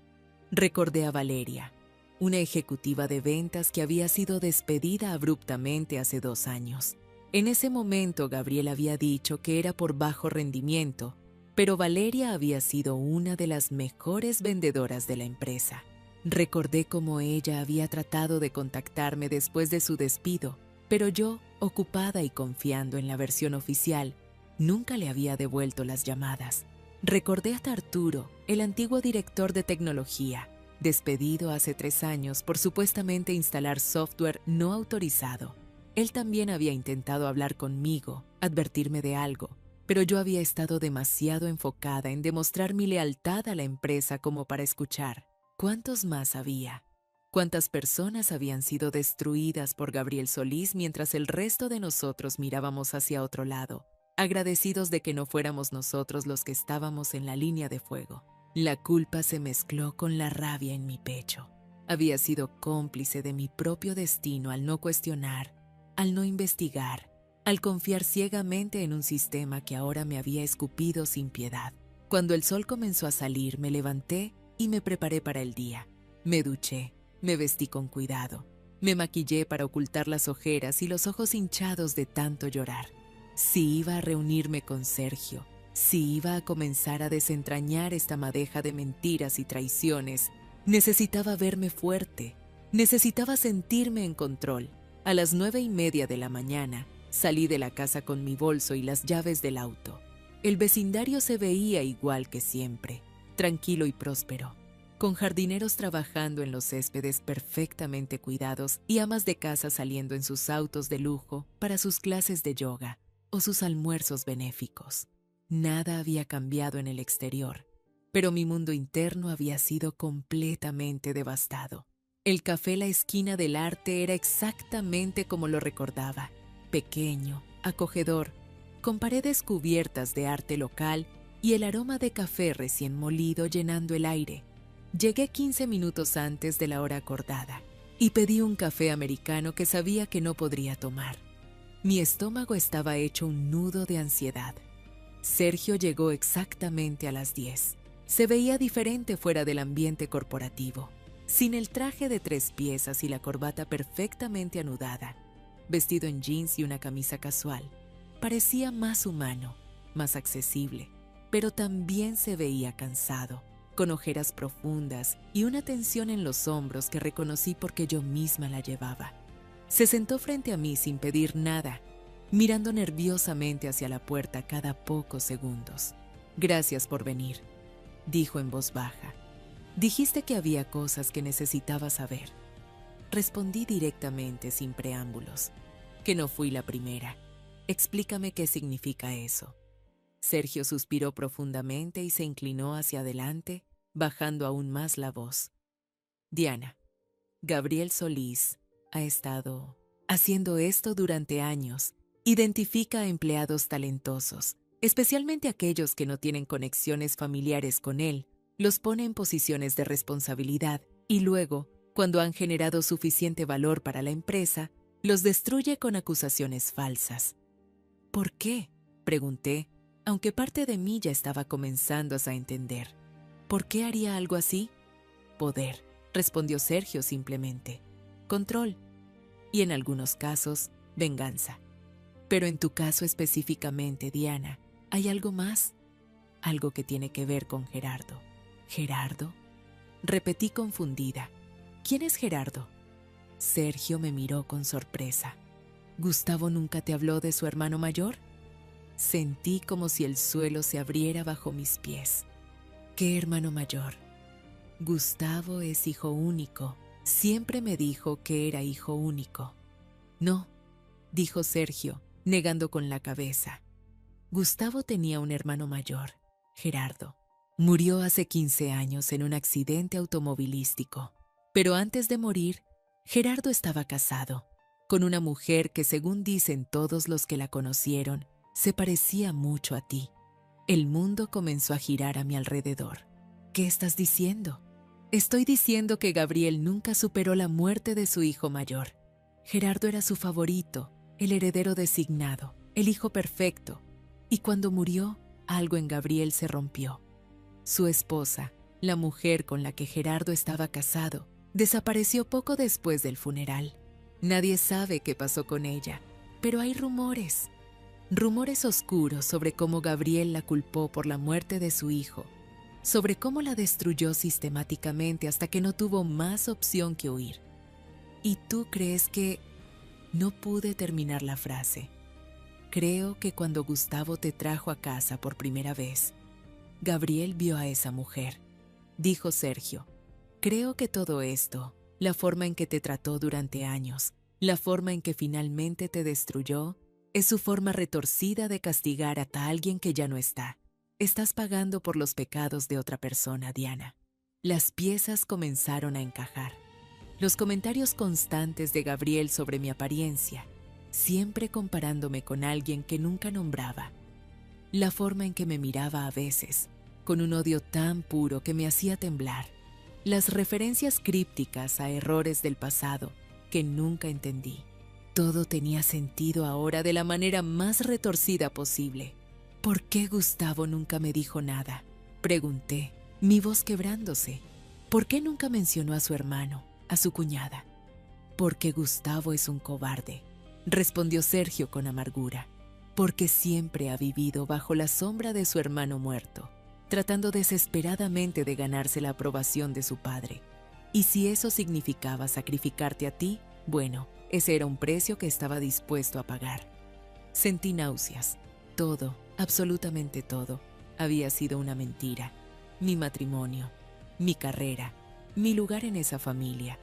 Recordé a Valeria, una ejecutiva de ventas que había sido despedida abruptamente hace 2 años. En ese momento Gabriel había dicho que era por bajo rendimiento, pero Valeria había sido una de las mejores vendedoras de la empresa. Recordé cómo ella había tratado de contactarme después de su despido, pero yo, ocupada y confiando en la versión oficial, nunca le había devuelto las llamadas. Recordé hasta Arturo, el antiguo director de tecnología, despedido hace 3 años por supuestamente instalar software no autorizado. Él también había intentado hablar conmigo, advertirme de algo, pero yo había estado demasiado enfocada en demostrar mi lealtad a la empresa como para escuchar. ¿Cuántos más había? ¿Cuántas personas habían sido destruidas por Gabriel Solís mientras el resto de nosotros mirábamos hacia otro lado, agradecidos de que no fuéramos nosotros los que estábamos en la línea de fuego? La culpa se mezcló con la rabia en mi pecho. Había sido cómplice de mi propio destino al no cuestionar, al no investigar, al confiar ciegamente en un sistema que ahora me había escupido sin piedad. Cuando el sol comenzó a salir, me levanté y me preparé para el día. Me duché, me vestí con cuidado, me maquillé para ocultar las ojeras y los ojos hinchados de tanto llorar. Si iba a reunirme con Sergio, Si iba a comenzar a desentrañar esta madeja de mentiras y traiciones, necesitaba verme fuerte, necesitaba sentirme en control. A las 9:30 de la mañana, salí de la casa con mi bolso y las llaves del auto. El vecindario se veía igual que siempre, tranquilo y próspero, con jardineros trabajando en los céspedes perfectamente cuidados y amas de casa saliendo en sus autos de lujo para sus clases de yoga o sus almuerzos benéficos. Nada había cambiado en el exterior, pero mi mundo interno había sido completamente devastado. El café La Esquina del Arte era exactamente como lo recordaba, pequeño, acogedor, con paredes cubiertas de arte local y el aroma de café recién molido llenando el aire. Llegué 15 minutos antes de la hora acordada y pedí un café americano que sabía que no podría tomar. Mi estómago estaba hecho un nudo de ansiedad. Sergio llegó exactamente a las 10. Se veía diferente fuera del ambiente corporativo, sin el traje de 3 piezas y la corbata perfectamente anudada, vestido en jeans y una camisa casual. Parecía más humano, más accesible, pero también se veía cansado, con ojeras profundas y una tensión en los hombros que reconocí porque yo misma la llevaba. Se sentó frente a mí sin pedir nada, mirando nerviosamente hacia la puerta cada pocos segundos. «Gracias por venir», dijo en voz baja. «Dijiste que había cosas que necesitaba saber». Respondí directamente, sin preámbulos. «Que no fui la primera. Explícame qué significa eso». Sergio suspiró profundamente y se inclinó hacia adelante, bajando aún más la voz. «Diana, Gabriel Solís ha estado haciendo esto durante años. Identifica a empleados talentosos, especialmente aquellos que no tienen conexiones familiares con él, los pone en posiciones de responsabilidad y luego, cuando han generado suficiente valor para la empresa, los destruye con acusaciones falsas». «¿Por qué?», pregunté, aunque parte de mí ya estaba comenzando a entender. «¿Por qué haría algo así?». «Poder», respondió Sergio simplemente. «Control. Y en algunos casos, venganza. Pero en tu caso específicamente, Diana, hay algo más. Algo que tiene que ver con Gerardo». «¿Gerardo?», repetí confundida. «¿Quién es Gerardo?». Sergio me miró con sorpresa. «¿Gustavo nunca te habló de su hermano mayor?». Sentí como si el suelo se abriera bajo mis pies. «¿Qué hermano mayor?». «Gustavo es hijo único. Siempre me dijo que era hijo único». «No», dijo Sergio, negando con la cabeza. «Gustavo tenía un hermano mayor, Gerardo. Murió hace 15 años en un accidente automovilístico. Pero antes de morir, Gerardo estaba casado, con una mujer que, según dicen todos los que la conocieron, se parecía mucho a ti. El mundo comenzó a girar a mi alrededor». «¿Qué estás diciendo?». «Estoy diciendo que Gabriel nunca superó la muerte de su hijo mayor. Gerardo era su favorito, el heredero designado, el hijo perfecto. Y cuando murió, algo en Gabriel se rompió. Su esposa, la mujer con la que Gerardo estaba casado, desapareció poco después del funeral. Nadie sabe qué pasó con ella, pero hay rumores. Rumores oscuros sobre cómo Gabriel la culpó por la muerte de su hijo, sobre cómo la destruyó sistemáticamente hasta que no tuvo más opción que huir. ¿Y tú crees que...?». No pude terminar la frase. «Creo que cuando Gustavo te trajo a casa por primera vez, Gabriel vio a esa mujer», dijo Sergio. «Creo que todo esto, la forma en que te trató durante años, la forma en que finalmente te destruyó, es su forma retorcida de castigar a alguien que ya no está. Estás pagando por los pecados de otra persona, Diana». Las piezas comenzaron a encajar. Los comentarios constantes de Gabriel sobre mi apariencia, siempre comparándome con alguien que nunca nombraba. La forma en que me miraba a veces, con un odio tan puro que me hacía temblar. Las referencias crípticas a errores del pasado que nunca entendí. Todo tenía sentido ahora de la manera más retorcida posible. «¿Por qué Gustavo nunca me dijo nada?», pregunté, mi voz quebrándose. «¿Por qué nunca mencionó a su hermano, a su cuñada?». «Porque Gustavo es un cobarde», respondió Sergio con amargura. porque siempre ha vivido bajo la sombra de su hermano muerto, tratando desesperadamente de ganarse la aprobación de su padre. Y si eso significaba sacrificarte a ti, bueno, ese era un precio que estaba dispuesto a pagar. Sentí náuseas. Todo, absolutamente todo, había sido una mentira. Mi matrimonio, mi carrera, mi lugar en esa familia.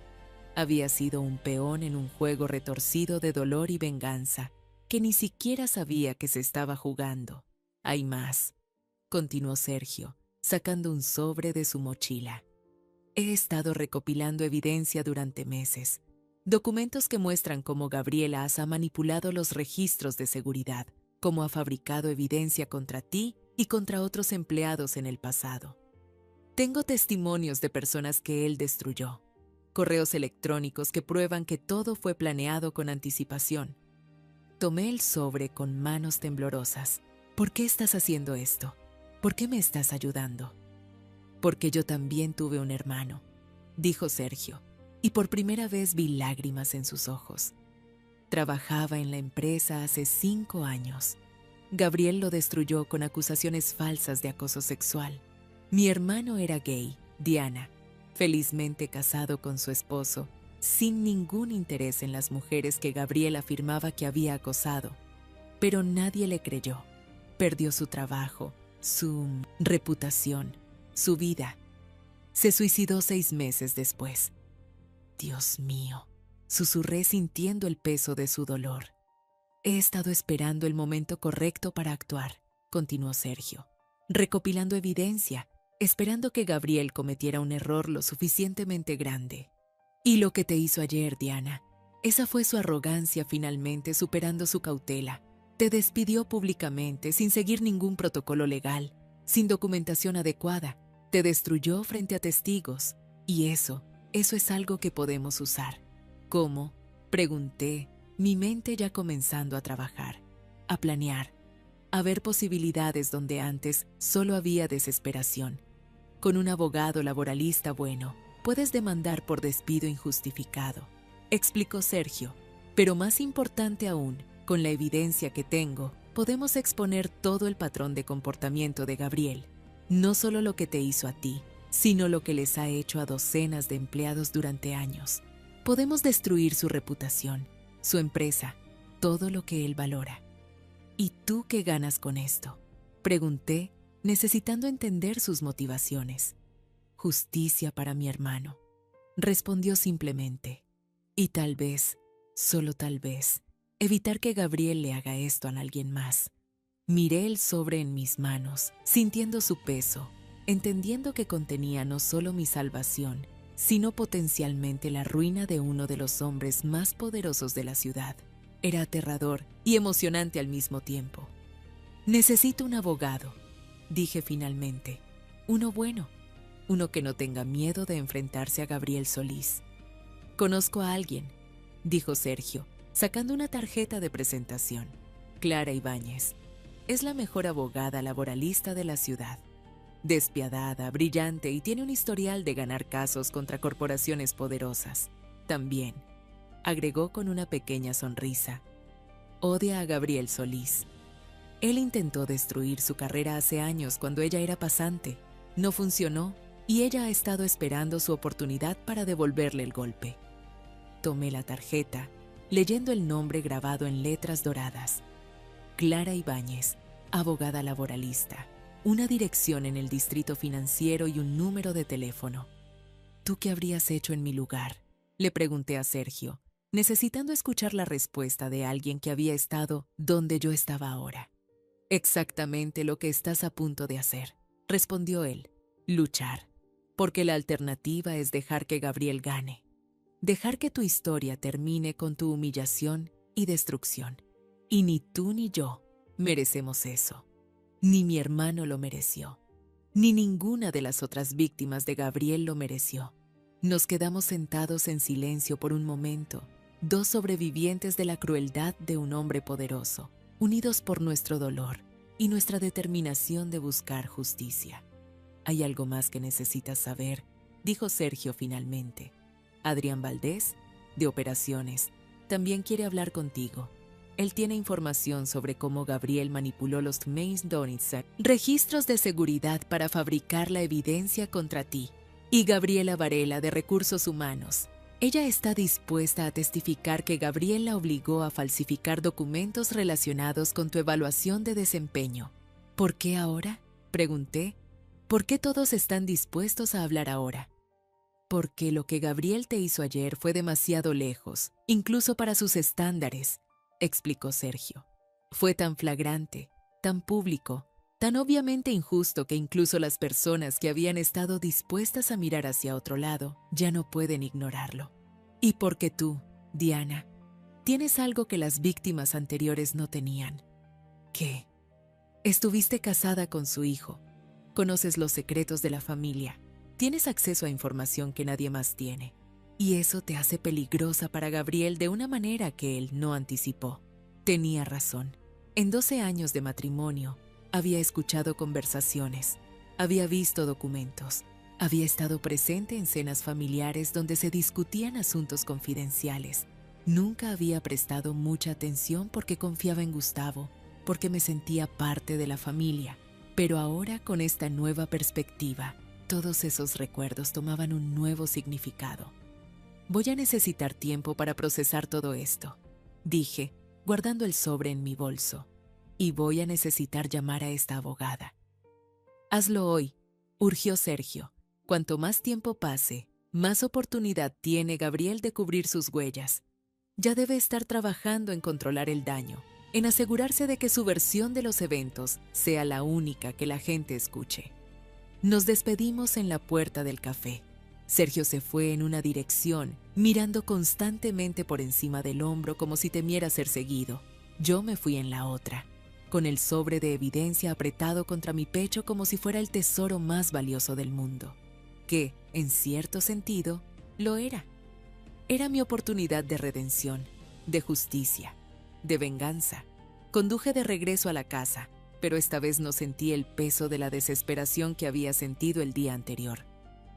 Había sido un peón en un juego retorcido de dolor y venganza, que ni siquiera sabía que se estaba jugando. Hay más, continuó Sergio, sacando un sobre de su mochila. He estado recopilando evidencia durante meses. Documentos que muestran cómo Gabriel ha manipulado los registros de seguridad, cómo ha fabricado evidencia contra ti y contra otros empleados en el pasado. Tengo testimonios de personas que él destruyó, correos electrónicos que prueban que todo fue planeado con anticipación. Tomé el sobre con manos temblorosas. ¿Por qué estás haciendo esto? ¿Por qué me estás ayudando? Porque yo también tuve un hermano, dijo Sergio, y por primera vez vi lágrimas en sus ojos. Trabajaba en la empresa hace 5 años. Gabriel lo destruyó con acusaciones falsas de acoso sexual. Mi hermano era gay, Diana, felizmente casado con su esposo, sin ningún interés en las mujeres que Gabriel afirmaba que había acosado. Pero nadie le creyó. Perdió su trabajo, su reputación, su vida. Se suicidó 6 meses después. Dios mío, susurré sintiendo el peso de su dolor. He estado esperando el momento correcto para actuar, continuó Sergio, recopilando evidencia, esperando que Gabriel cometiera un error lo suficientemente grande. Y lo que te hizo ayer, Diana, esa fue su arrogancia finalmente superando su cautela. Te despidió públicamente sin seguir ningún protocolo legal, sin documentación adecuada. Te destruyó frente a testigos. Y eso es algo que podemos usar. ¿Cómo? Pregunté, mi mente ya comenzando a trabajar, a planear, a ver posibilidades donde antes solo había desesperación. Con un abogado laboralista bueno, puedes demandar por despido injustificado, explicó Sergio. Pero más importante aún, con la evidencia que tengo, podemos exponer todo el patrón de comportamiento de Gabriel. No solo lo que te hizo a ti, sino lo que les ha hecho a docenas de empleados durante años. Podemos destruir su reputación, su empresa, todo lo que él valora. ¿Y tú qué ganas con esto?, pregunté, necesitando entender sus motivaciones. Justicia para mi hermano, respondió simplemente. Y tal vez, solo tal vez, evitar que Gabriel le haga esto a alguien más. Miré el sobre en mis manos, sintiendo su peso, entendiendo que contenía no solo mi salvación, sino potencialmente la ruina de uno de los hombres más poderosos de la ciudad. Era aterrador y emocionante al mismo tiempo. Necesito un abogado, dije finalmente. Uno bueno, uno que no tenga miedo de enfrentarse a Gabriel Solís. Conozco a alguien, dijo Sergio, sacando una tarjeta de presentación. Clara Ibáñez. Es la mejor abogada laboralista de la ciudad. Despiadada, brillante y tiene un historial de ganar casos contra corporaciones poderosas. También, agregó con una pequeña sonrisa, odia a Gabriel Solís. Él intentó destruir su carrera hace años cuando ella era pasante. No funcionó y ella ha estado esperando su oportunidad para devolverle el golpe. Tomé la tarjeta, leyendo el nombre grabado en letras doradas. Clara Ibáñez, abogada laboralista. Una dirección en el distrito financiero y un número de teléfono. ¿Tú qué habrías hecho en mi lugar?, le pregunté a Sergio, necesitando escuchar la respuesta de alguien que había estado donde yo estaba ahora. Exactamente lo que estás a punto de hacer, respondió él. Luchar. Porque la alternativa es dejar que Gabriel gane. Dejar que tu historia termine con tu humillación y destrucción. Y ni tú ni yo merecemos eso. Ni mi hermano lo mereció. Ni ninguna de las otras víctimas de Gabriel lo mereció. Nos quedamos sentados en silencio por un momento, 2 sobrevivientes de la crueldad de un hombre poderoso, unidos por nuestro dolor y nuestra determinación de buscar justicia. «Hay algo más que necesitas saber», dijo Sergio finalmente. «Adrián Valdés, de Operaciones, también quiere hablar contigo. él tiene información sobre cómo Gabriel manipuló los Mace-Donitzer, registros de seguridad para fabricar la evidencia contra ti. Y Gabriela Varela, de Recursos Humanos. Ella está dispuesta a testificar que Gabriel la obligó a falsificar documentos relacionados con tu evaluación de desempeño. ¿Por qué ahora?, pregunté. ¿Por qué todos están dispuestos a hablar ahora? Porque lo que Gabriel te hizo ayer fue demasiado lejos, incluso para sus estándares, explicó Sergio. Fue tan flagrante, tan público, tan obviamente injusto que incluso las personas que habían estado dispuestas a mirar hacia otro lado ya no pueden ignorarlo. Y porque tú, Diana, tienes algo que las víctimas anteriores no tenían. ¿Qué? Estuviste casada con su hijo, conoces los secretos de la familia, tienes acceso a información que nadie más tiene. Y eso te hace peligrosa para Gabriel de una manera que él no anticipó. Tenía razón. En 12 años de matrimonio, había escuchado conversaciones, había visto documentos, había estado presente en cenas familiares donde se discutían asuntos confidenciales. Nunca había prestado mucha atención porque confiaba en Gustavo, porque me sentía parte de la familia. Pero ahora, con esta nueva perspectiva, todos esos recuerdos tomaban un nuevo significado. Voy a necesitar tiempo para procesar todo esto, dije, guardando el sobre en mi bolso. Y voy a necesitar llamar a esta abogada. Hazlo hoy, urgió Sergio. Cuanto más tiempo pase, más oportunidad tiene Gabriel de cubrir sus huellas. Ya debe estar trabajando en controlar el daño, en asegurarse de que su versión de los eventos sea la única que la gente escuche. Nos despedimos en la puerta del café. Sergio se fue en una dirección, mirando constantemente por encima del hombro como si temiera ser seguido. Yo me fui en la otra, con el sobre de evidencia apretado contra mi pecho como si fuera el tesoro más valioso del mundo. Que, en cierto sentido, lo era. Era mi oportunidad de redención, de justicia, de venganza. Conduje de regreso a la casa, pero esta vez no sentí el peso de la desesperación que había sentido el día anterior.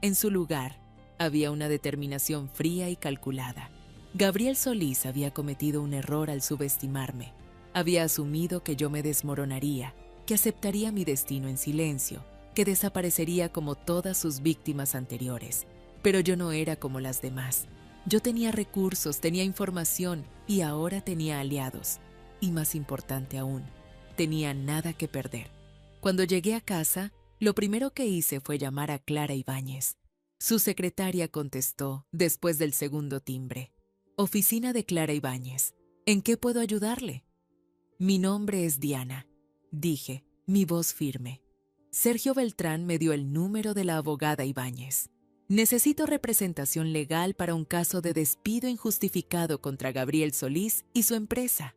En su lugar, había una determinación fría y calculada. Gabriel Solís había cometido un error al subestimarme. Había asumido que yo me desmoronaría, que aceptaría mi destino en silencio, que desaparecería como todas sus víctimas anteriores. Pero yo no era como las demás. Yo tenía recursos, tenía información y ahora tenía aliados. Y más importante aún, tenía nada que perder. Cuando llegué a casa, lo primero que hice fue llamar a Clara Ibáñez. Su secretaria contestó después del segundo timbre. Oficina de Clara Ibáñez. ¿En qué puedo ayudarle? Mi nombre es Diana, dije, mi voz firme. Sergio Beltrán me dio el número de la abogada Ibáñez. Necesito representación legal para un caso de despido injustificado contra Gabriel Solís y su empresa.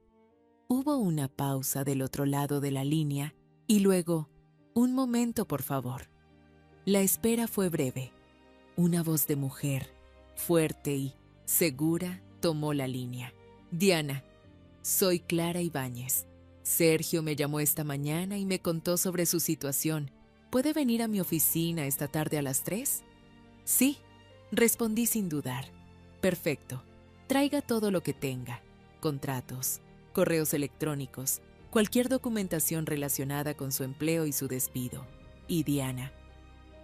Hubo una pausa del otro lado de la línea y luego, un momento, por favor. La espera fue breve. Una voz de mujer, fuerte y segura, tomó la línea. Diana, soy Clara Ibáñez. Sergio me llamó esta mañana y me contó sobre su situación. ¿Puede venir a mi oficina esta tarde a las 3? Sí, respondí sin dudar. Perfecto. Traiga todo lo que tenga. Contratos, correos electrónicos, cualquier documentación relacionada con su empleo y su despido. Y Diana.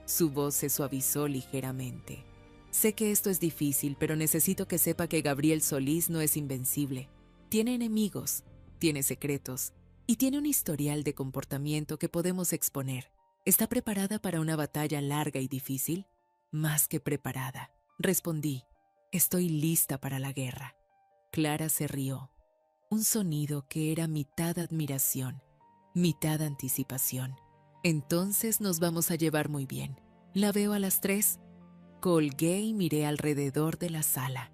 Su voz se suavizó ligeramente. Sé que esto es difícil, pero necesito que sepa que Gabriel Solís no es invencible. Tiene enemigos, tiene secretos y tiene un historial de comportamiento que podemos exponer. ¿Está preparada para una batalla larga y difícil? Más que preparada, respondí. Estoy lista para la guerra. Clara se rió. Un sonido que era mitad admiración, mitad anticipación. Entonces nos vamos a llevar muy bien. ¿La veo a las 3? Colgué y miré alrededor de la sala.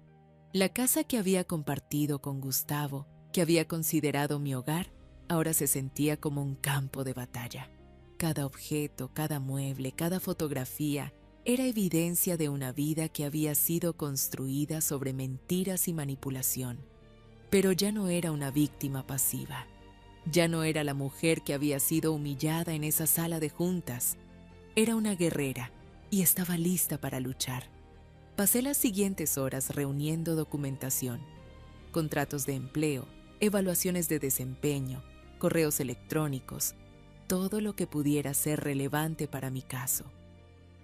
La casa que había compartido con Gustavo, que había considerado mi hogar, ahora se sentía como un campo de batalla. Cada objeto, cada mueble, cada fotografía era evidencia de una vida que había sido construida sobre mentiras y manipulación. Pero ya no era una víctima pasiva. Ya no era la mujer que había sido humillada en esa sala de juntas. Era una guerrera y estaba lista para luchar. Pasé las siguientes horas reuniendo documentación, contratos de empleo, evaluaciones de desempeño, correos electrónicos, todo lo que pudiera ser relevante para mi caso.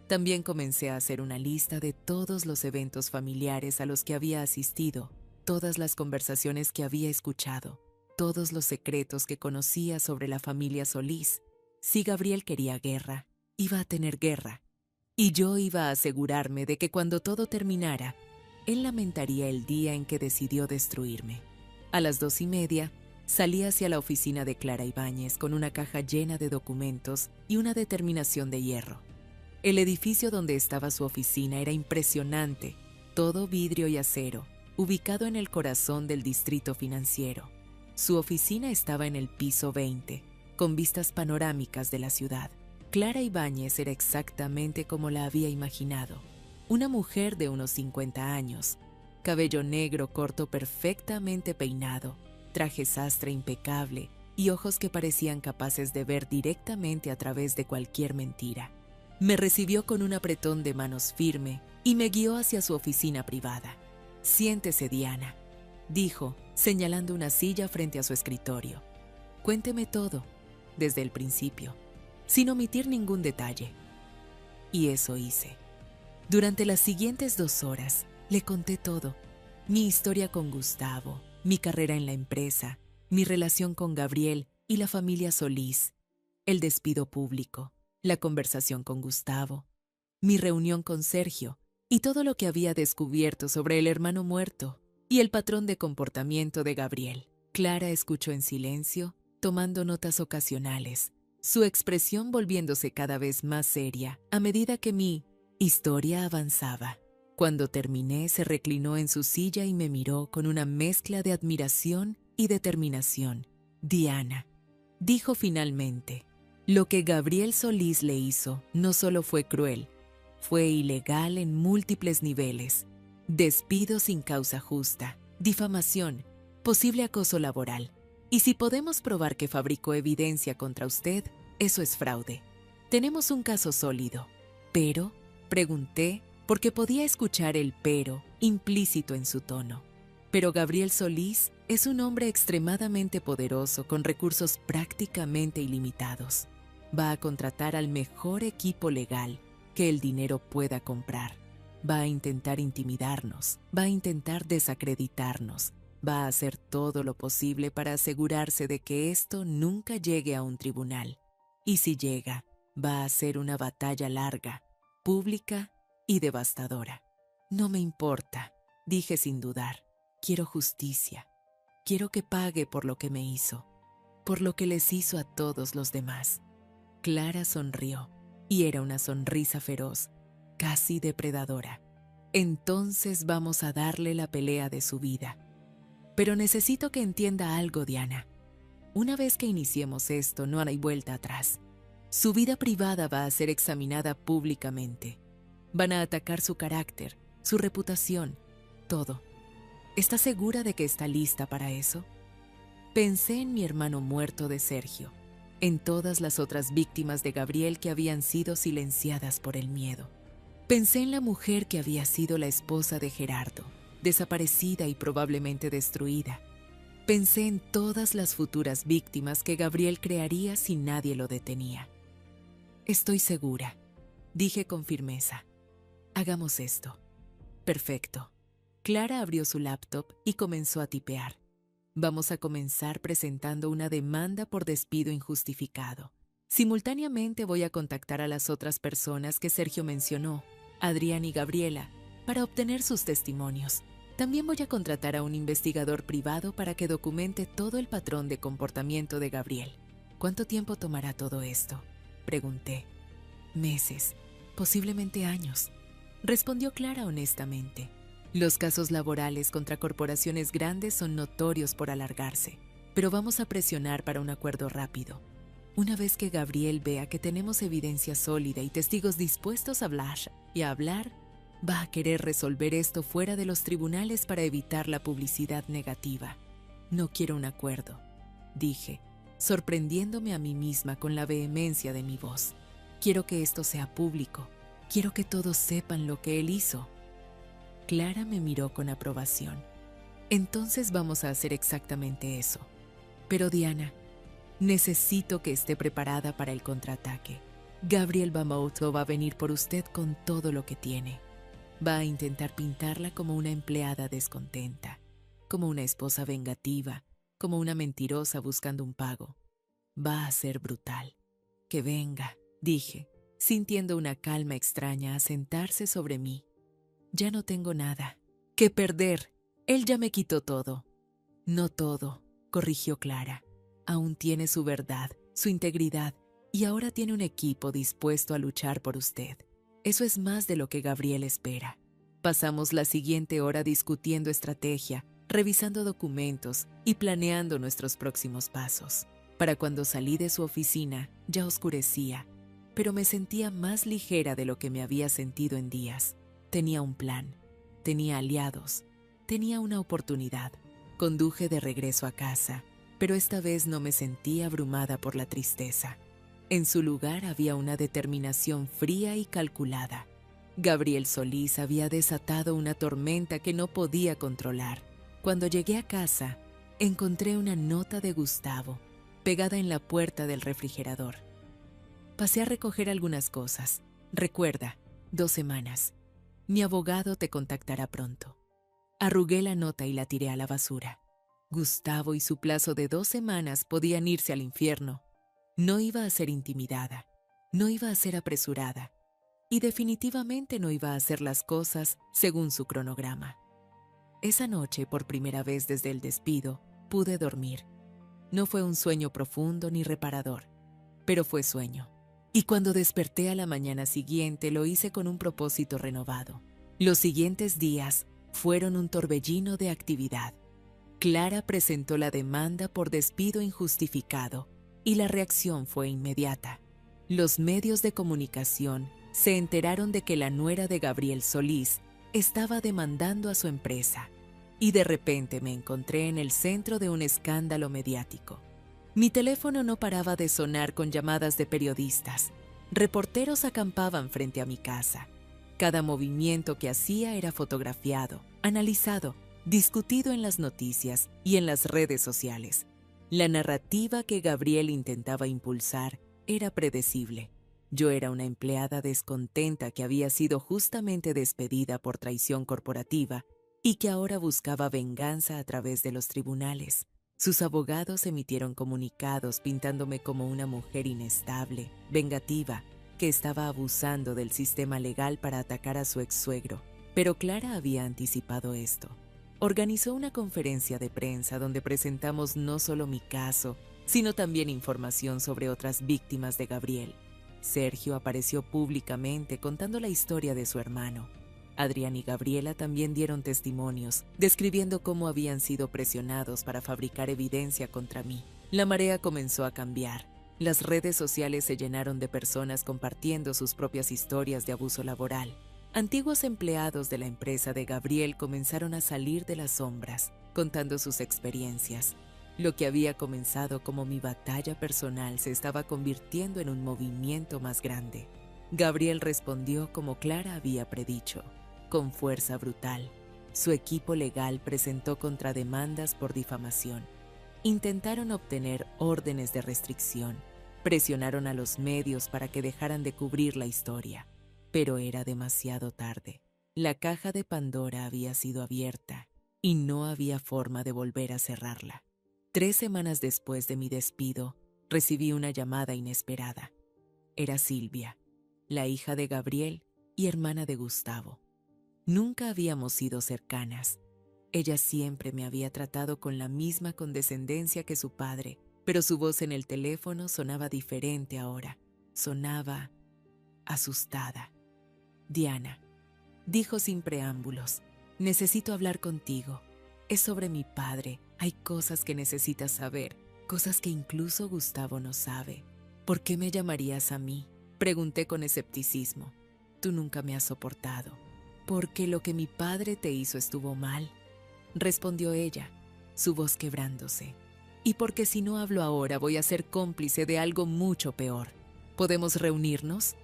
También comencé a hacer una lista de todos los eventos familiares a los que había asistido, todas las conversaciones que había escuchado, todos los secretos que conocía sobre la familia Solís. Si Gabriel quería guerra, iba a tener guerra, y yo iba a asegurarme de que cuando todo terminara, él lamentaría el día en que decidió destruirme. A las 2:30, salí hacia la oficina de Clara Ibáñez con una caja llena de documentos y una determinación de hierro. El edificio donde estaba su oficina era impresionante, todo vidrio y acero, ubicado en el corazón del distrito financiero. Su oficina estaba en el piso 20, con vistas panorámicas de la ciudad. Clara Ibáñez era exactamente como la había imaginado. Una mujer de unos 50 años, cabello negro corto perfectamente peinado, traje sastre impecable y ojos que parecían capaces de ver directamente a través de cualquier mentira. Me recibió con un apretón de manos firme y me guió hacia su oficina privada. «Siéntese, Diana», dijo, señalando una silla frente a su escritorio. «Cuénteme todo, desde el principio, sin omitir ningún detalle». Y eso hice. Durante las siguientes 2 horas, le conté todo. Mi historia con Gustavo, mi carrera en la empresa, mi relación con Gabriel y la familia Solís, el despido público, la conversación con Gustavo, mi reunión con Sergio y todo lo que había descubierto sobre el hermano muerto y el patrón de comportamiento de Gabriel. Clara escuchó en silencio, tomando notas ocasionales, su expresión volviéndose cada vez más seria a medida que mi historia avanzaba. Cuando terminé, se reclinó en su silla y me miró con una mezcla de admiración y determinación. «Diana», dijo finalmente, «lo que Gabriel Solís le hizo no solo fue cruel, fue ilegal en múltiples niveles. Despido sin causa justa, difamación, posible acoso laboral. Y si podemos probar que fabricó evidencia contra usted, eso es fraude. Tenemos un caso sólido». «¿Pero?», pregunté, porque podía escuchar el pero implícito en su tono. «Pero Gabriel Solís es un hombre extremadamente poderoso con recursos prácticamente ilimitados. Va a contratar al mejor equipo legal que el dinero pueda comprar. Va a intentar intimidarnos, va a intentar desacreditarnos, va a hacer todo lo posible para asegurarse de que esto nunca llegue a un tribunal. Y si llega, va a ser una batalla larga, pública y devastadora. No me importa», dije sin dudar. «Quiero justicia. Quiero que pague por lo que me hizo, por lo que les hizo a todos los demás». Clara sonrió, y era una sonrisa feroz, casi depredadora. «Entonces vamos a darle la pelea de su vida. Pero necesito que entienda algo, Diana. Una vez que iniciemos esto, no hay vuelta atrás. Su vida privada va a ser examinada públicamente. Van a atacar su carácter, su reputación, todo. ¿Está segura de que está lista para eso?». Pensé en mi hermano muerto de Sergio, en todas las otras víctimas de Gabriel que habían sido silenciadas por el miedo. Pensé en la mujer que había sido la esposa de Gerardo, desaparecida y probablemente destruida. Pensé en todas las futuras víctimas que Gabriel crearía si nadie lo detenía. «Estoy segura», dije con firmeza. «Hagamos esto». «Perfecto». Clara abrió su laptop y comenzó a tipear. «Vamos a comenzar presentando una demanda por despido injustificado. Simultáneamente voy a contactar a las otras personas que Sergio mencionó, Adrián y Gabriela, para obtener sus testimonios. También voy a contratar a un investigador privado para que documente todo el patrón de comportamiento de Gabriel». «¿Cuánto tiempo tomará todo esto?», pregunté. «Meses, posiblemente años», respondió Clara honestamente. «Los casos laborales contra corporaciones grandes son notorios por alargarse, pero vamos a presionar para un acuerdo rápido. Una vez que Gabriel vea que tenemos evidencia sólida y testigos dispuestos a hablar, va a querer resolver esto fuera de los tribunales para evitar la publicidad negativa. No quiero un acuerdo», dije, sorprendiéndome a mí misma con la vehemencia de mi voz. «Quiero que esto sea público. Quiero que todos sepan lo que él hizo». Clara me miró con aprobación. Entonces vamos a hacer exactamente eso. Pero Diana, necesito que esté preparada para el contraataque. Gabriel Bamouto va a venir por usted con todo lo que tiene. Va a intentar pintarla como una empleada descontenta, como una esposa vengativa, como una mentirosa buscando un pago. Va a ser brutal. Que venga, dije, sintiendo una calma extraña asentarse sobre mí. Ya no tengo nada que perder. Él ya me quitó todo. No todo, corrigió Clara. Aún tiene su verdad, su integridad, y ahora tiene un equipo dispuesto a luchar por usted. Eso es más de lo que Gabriel espera. Pasamos la siguiente hora discutiendo estrategia, revisando documentos y planeando nuestros próximos pasos. Para cuando salí de su oficina, ya oscurecía, pero me sentía más ligera de lo que me había sentido en días. Tenía un plan, tenía aliados, tenía una oportunidad. Conduje de regreso a casa, pero esta vez no me sentí abrumada por la tristeza. En su lugar había una determinación fría y calculada. Gabriel Solís había desatado una tormenta que no podía controlar. Cuando llegué a casa, encontré una nota de Gustavo, pegada en la puerta del refrigerador. Pasé a recoger algunas cosas. Recuerda, 2 semanas. Mi abogado te contactará pronto. Arrugué la nota y la tiré a la basura. Gustavo y su plazo de 2 semanas podían irse al infierno. No iba a ser intimidada, no iba a ser apresurada, y definitivamente no iba a hacer las cosas según su cronograma. Esa noche, por primera vez desde el despido, pude dormir. No fue un sueño profundo ni reparador, pero fue sueño. Y cuando desperté a la mañana siguiente, lo hice con un propósito renovado. Los siguientes días fueron un torbellino de actividad. Clara presentó la demanda por despido injustificado y la reacción fue inmediata. Los medios de comunicación se enteraron de que la nuera de Gabriel Solís estaba demandando a su empresa y de repente me encontré en el centro de un escándalo mediático. Mi teléfono no paraba de sonar con llamadas de periodistas. Reporteros acampaban frente a mi casa. Cada movimiento que hacía era fotografiado, analizado, discutido en las noticias y en las redes sociales. La narrativa que Gabriel intentaba impulsar era predecible. Yo era una empleada descontenta que había sido justamente despedida por traición corporativa y que ahora buscaba venganza a través de los tribunales. Sus abogados emitieron comunicados pintándome como una mujer inestable, vengativa, que estaba abusando del sistema legal para atacar a su ex-suegro. Pero Clara había anticipado esto. Organizó una conferencia de prensa donde presentamos no solo mi caso, sino también información sobre otras víctimas de Gabriel. Sergio apareció públicamente contando la historia de su hermano. Adrián y Gabriela también dieron testimonios, describiendo cómo habían sido presionados para fabricar evidencia contra mí. La marea comenzó a cambiar. Las redes sociales se llenaron de personas compartiendo sus propias historias de abuso laboral. Antiguos empleados de la empresa de Gabriel comenzaron a salir de las sombras, contando sus experiencias. Lo que había comenzado como mi batalla personal se estaba convirtiendo en un movimiento más grande. Gabriel respondió como Clara había predicho, con fuerza brutal. Su equipo legal presentó contrademandas por difamación. Intentaron obtener órdenes de restricción. Presionaron a los medios para que dejaran de cubrir la historia. Pero era demasiado tarde. La caja de Pandora había sido abierta y no había forma de volver a cerrarla. 3 semanas después de mi despido, recibí una llamada inesperada. Era Silvia, la hija de Gabriel y hermana de Gustavo. Nunca habíamos sido cercanas. Ella siempre me había tratado con la misma condescendencia que su padre, pero su voz en el teléfono sonaba diferente ahora. Sonaba asustada. Diana, dijo sin preámbulos, necesito hablar contigo. Es sobre mi padre. Hay cosas que necesitas saber, cosas que incluso Gustavo no sabe. ¿Por qué me llamarías a mí? Pregunté con escepticismo. Tú nunca me has soportado. Porque lo que mi padre te hizo estuvo mal, respondió ella, su voz quebrándose. Y porque si no hablo ahora voy a ser cómplice de algo mucho peor. ¿Podemos reunirnos?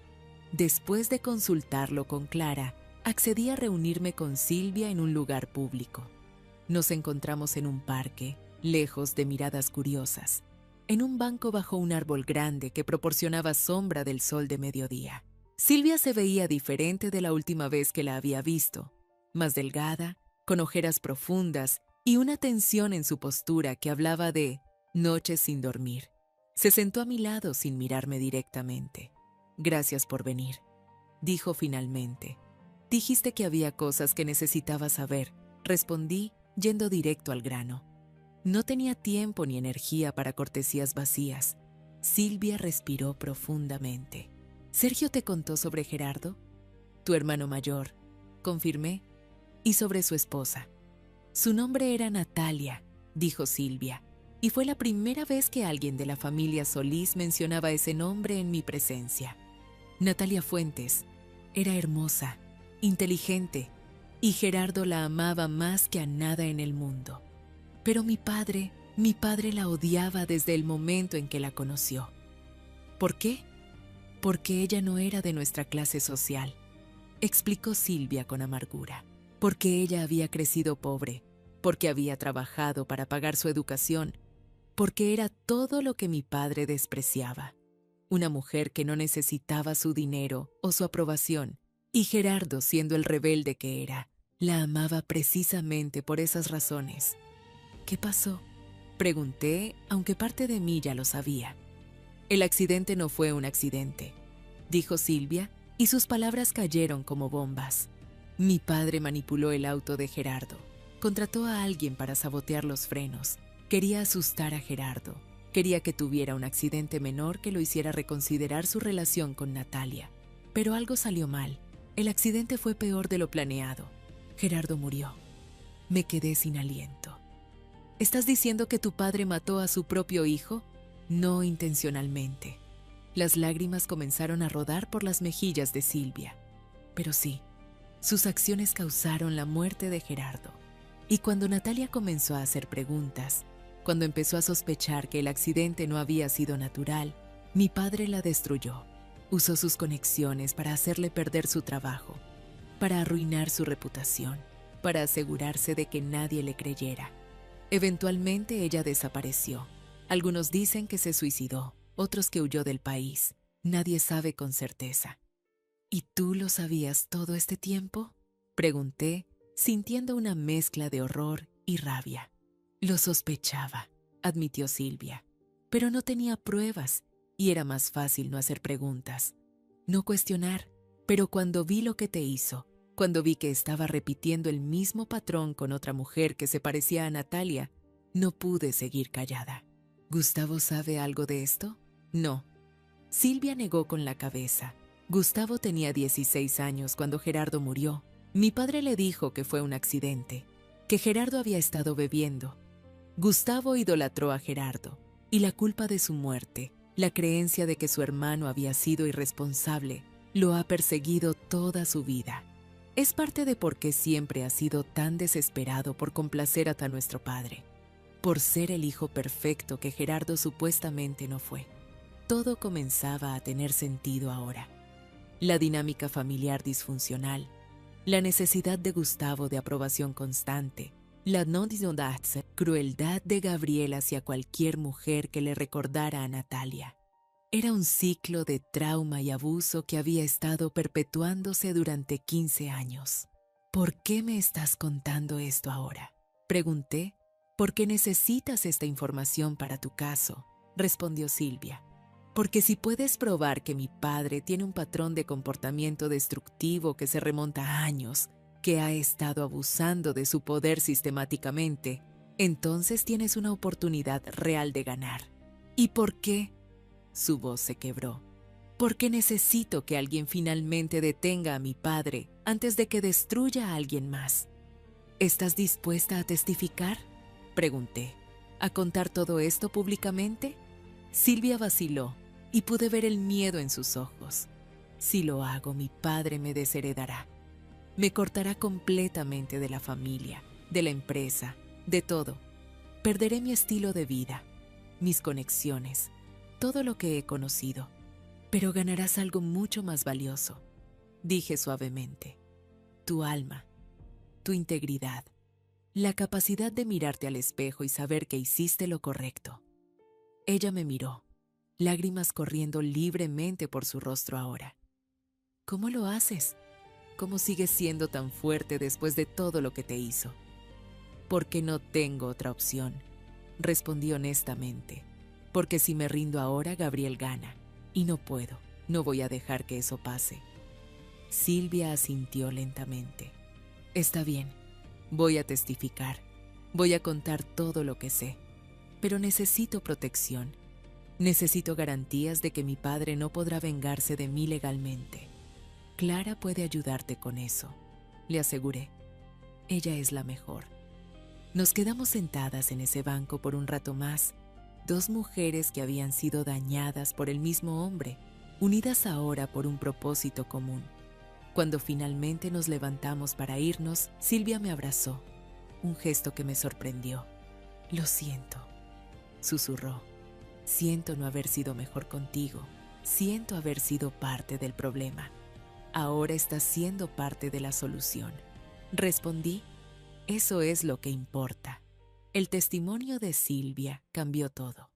Después de consultarlo con Clara, accedí a reunirme con Silvia en un lugar público. Nos encontramos en un parque, lejos de miradas curiosas, en un banco bajo un árbol grande que proporcionaba sombra del sol de mediodía. Silvia se veía diferente de la última vez que la había visto, más delgada, con ojeras profundas y una tensión en su postura que hablaba de noches sin dormir. Se sentó a mi lado sin mirarme directamente. «Gracias por venir», dijo finalmente. «Dijiste que había cosas que necesitaba saber», respondí, yendo directo al grano. No tenía tiempo ni energía para cortesías vacías. Silvia respiró profundamente. «¿Sergio te contó sobre Gerardo?» «Tu hermano mayor», confirmé, «y sobre su esposa». «Su nombre era Natalia», dijo Silvia, y fue la primera vez que alguien de la familia Solís mencionaba ese nombre en mi presencia. Natalia Fuentes era hermosa, inteligente, y Gerardo la amaba más que a nada en el mundo. Pero mi padre la odiaba desde el momento en que la conoció. ¿Por qué? Porque ella no era de nuestra clase social, explicó Silvia con amargura. Porque ella había crecido pobre, porque había trabajado para pagar su educación, porque era todo lo que mi padre despreciaba. Una mujer que no necesitaba su dinero o su aprobación, y Gerardo, siendo el rebelde que era, la amaba precisamente por esas razones. «¿Qué pasó?», pregunté, aunque parte de mí ya lo sabía. «El accidente no fue un accidente», dijo Silvia, y sus palabras cayeron como bombas. «Mi padre manipuló el auto de Gerardo. Contrató a alguien para sabotear los frenos. Quería asustar a Gerardo. Quería que tuviera un accidente menor que lo hiciera reconsiderar su relación con Natalia. Pero algo salió mal. El accidente fue peor de lo planeado. Gerardo murió. Me quedé sin aliento». «¿Estás diciendo que tu padre mató a su propio hijo?» «No intencionalmente». Las lágrimas comenzaron a rodar por las mejillas de Silvia. «Pero sí, sus acciones causaron la muerte de Gerardo». Y cuando Natalia comenzó a hacer preguntas, cuando empezó a sospechar que el accidente no había sido natural, mi padre la destruyó. Usó sus conexiones para hacerle perder su trabajo, para arruinar su reputación, para asegurarse de que nadie le creyera. Eventualmente ella desapareció. Algunos dicen que se suicidó, otros que huyó del país. Nadie sabe con certeza. «¿Y tú lo sabías todo este tiempo?», pregunté, sintiendo una mezcla de horror y rabia. «Lo sospechaba», admitió Silvia, «pero no tenía pruebas y era más fácil no hacer preguntas, no cuestionar. Pero cuando vi lo que te hizo, cuando vi que estaba repitiendo el mismo patrón con otra mujer que se parecía a Natalia, no pude seguir callada». «¿Gustavo sabe algo de esto?». «No». Silvia negó con la cabeza. «Gustavo tenía 16 años cuando Gerardo murió. Mi padre le dijo que fue un accidente, que Gerardo había estado bebiendo. Gustavo idolatró a Gerardo, y la culpa de su muerte, la creencia de que su hermano había sido irresponsable, lo ha perseguido toda su vida. Es parte de por qué siempre ha sido tan desesperado por complacer a nuestro padre, por ser el hijo perfecto que Gerardo supuestamente no fue». Todo comenzaba a tener sentido ahora. La dinámica familiar disfuncional, la necesidad de Gustavo de aprobación constante, la crueldad de Gabriel hacia cualquier mujer que le recordara a Natalia. Era un ciclo de trauma y abuso que había estado perpetuándose durante 15 años. «¿Por qué me estás contando esto ahora?», pregunté. «¿Por qué necesitas esta información para tu caso?», respondió Silvia. «Porque si puedes probar que mi padre tiene un patrón de comportamiento destructivo que se remonta a años, que ha estado abusando de su poder sistemáticamente, entonces tienes una oportunidad real de ganar». «¿Y por qué?». Su voz se quebró. «¿Por qué necesito que alguien finalmente detenga a mi padre antes de que destruya a alguien más?». «¿Estás dispuesta a testificar?», pregunté. «¿A contar todo esto públicamente?». Silvia vaciló y pude ver el miedo en sus ojos. «Si lo hago, mi padre me desheredará. Me cortará completamente de la familia, de la empresa, de todo. Perderé mi estilo de vida, mis conexiones, todo lo que he conocido. Pero ganarás algo mucho más valioso», dije suavemente. «Tu alma, tu integridad». la capacidad de mirarte al espejo y saber que hiciste lo correcto. Ella me miró, lágrimas corriendo libremente por su rostro ahora. ¿Cómo lo haces? ¿Cómo sigues siendo tan fuerte después de todo lo que te hizo? Porque no tengo otra opción, respondí honestamente. Porque si me rindo ahora, Gabriel gana. Y no puedo, no voy a dejar que eso pase. Silvia asintió lentamente. Está bien, voy a testificar. Voy a contar todo lo que sé. Pero necesito protección. Necesito garantías de que mi padre no podrá vengarse de mí legalmente. Clara puede ayudarte con eso, le aseguré. Ella es la mejor. Nos quedamos sentadas en ese banco por un rato más, dos mujeres que habían sido dañadas por el mismo hombre, unidas ahora por un propósito común. Cuando finalmente nos levantamos para irnos, Silvia me abrazó, un gesto que me sorprendió. Lo siento, susurró. Siento no haber sido mejor contigo. Siento haber sido parte del problema. Ahora estás siendo parte de la solución. Respondí, eso es lo que importa. El testimonio de Silvia cambió todo.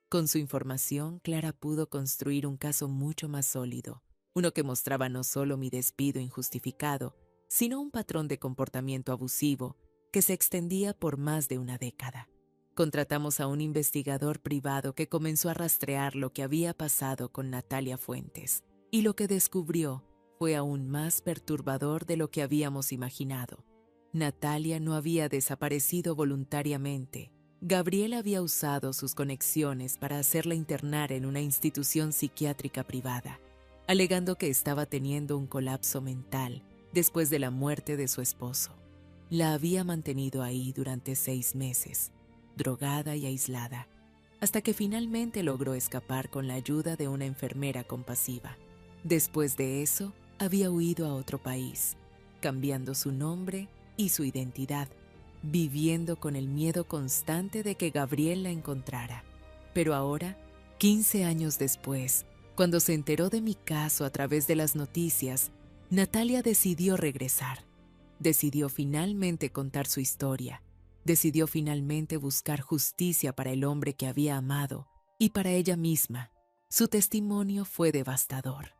Con su información, Clara pudo construir un caso mucho más sólido, uno que mostraba no solo mi despido injustificado, sino un patrón de comportamiento abusivo que se extendía por más de una década. Contratamos a un investigador privado que comenzó a rastrear lo que había pasado con Natalia Fuentes, y lo que descubrió fue aún más perturbador de lo que habíamos imaginado. Natalia no había desaparecido voluntariamente. Gabriel había usado sus conexiones para hacerla internar en una institución psiquiátrica privada, alegando que estaba teniendo un colapso mental después de la muerte de su esposo. La había mantenido ahí durante 6 meses, drogada y aislada, hasta que finalmente logró escapar con la ayuda de una enfermera compasiva. Después de eso, había huido a otro país, cambiando su nombre y su identidad, viviendo con el miedo constante de que Gabriel la encontrara. Pero ahora, 15 años después, cuando se enteró de mi caso a través de las noticias, Natalia decidió regresar. Decidió finalmente contar su historia. Decidió finalmente buscar justicia para el hombre que había amado y para ella misma. Su testimonio fue devastador.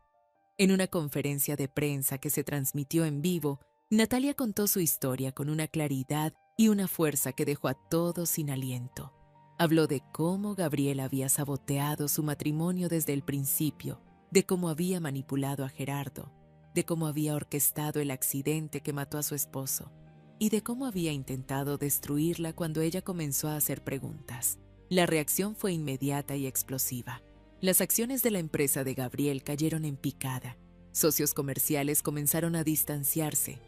En una conferencia de prensa que se transmitió en vivo, Natalia contó su historia con una claridad y una fuerza que dejó a todos sin aliento. Habló de cómo Gabriel había saboteado su matrimonio desde el principio, de cómo había manipulado a Gerardo, de cómo había orquestado el accidente que mató a su esposo y de cómo había intentado destruirla cuando ella comenzó a hacer preguntas. La reacción fue inmediata y explosiva. Las acciones de la empresa de Gabriel cayeron en picada. Socios comerciales comenzaron a distanciarse.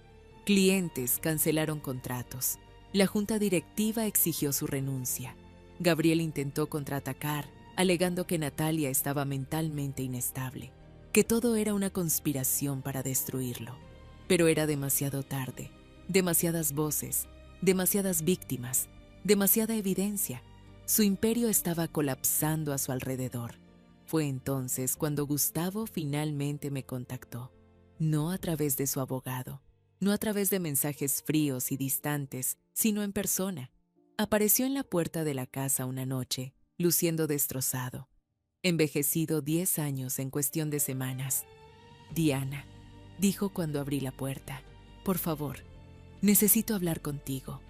Clientes cancelaron contratos. La junta directiva exigió su renuncia. Gabriel intentó contraatacar, alegando que Natalia estaba mentalmente inestable, que todo era una conspiración para destruirlo. Pero era demasiado tarde. Demasiadas voces, demasiadas víctimas, demasiada evidencia. Su imperio estaba colapsando a su alrededor. Fue entonces cuando Gustavo finalmente me contactó. No a través de su abogado, no a través de mensajes fríos y distantes, sino en persona. Apareció en la puerta de la casa una noche, luciendo destrozado, envejecido 10 años en cuestión de semanas. Diana, dijo cuando abrí la puerta, por favor, necesito hablar contigo.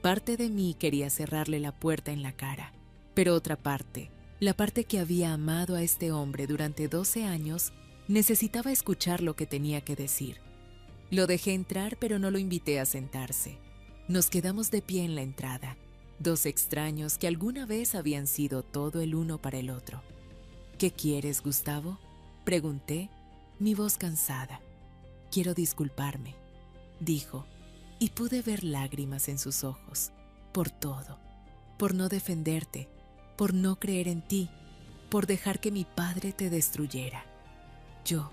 Parte de mí quería cerrarle la puerta en la cara, pero otra parte, la parte que había amado a este hombre durante 12 años, necesitaba escuchar lo que tenía que decir. Lo dejé entrar, pero no lo invité a sentarse. Nos quedamos de pie en la entrada, dos extraños que alguna vez habían sido todo el uno para el otro. ¿Qué quieres, Gustavo?, pregunté, mi voz cansada. Quiero disculparme, dijo, y pude ver lágrimas en sus ojos, por todo, por no defenderte, por no creer en ti, por dejar que mi padre te destruyera. Yo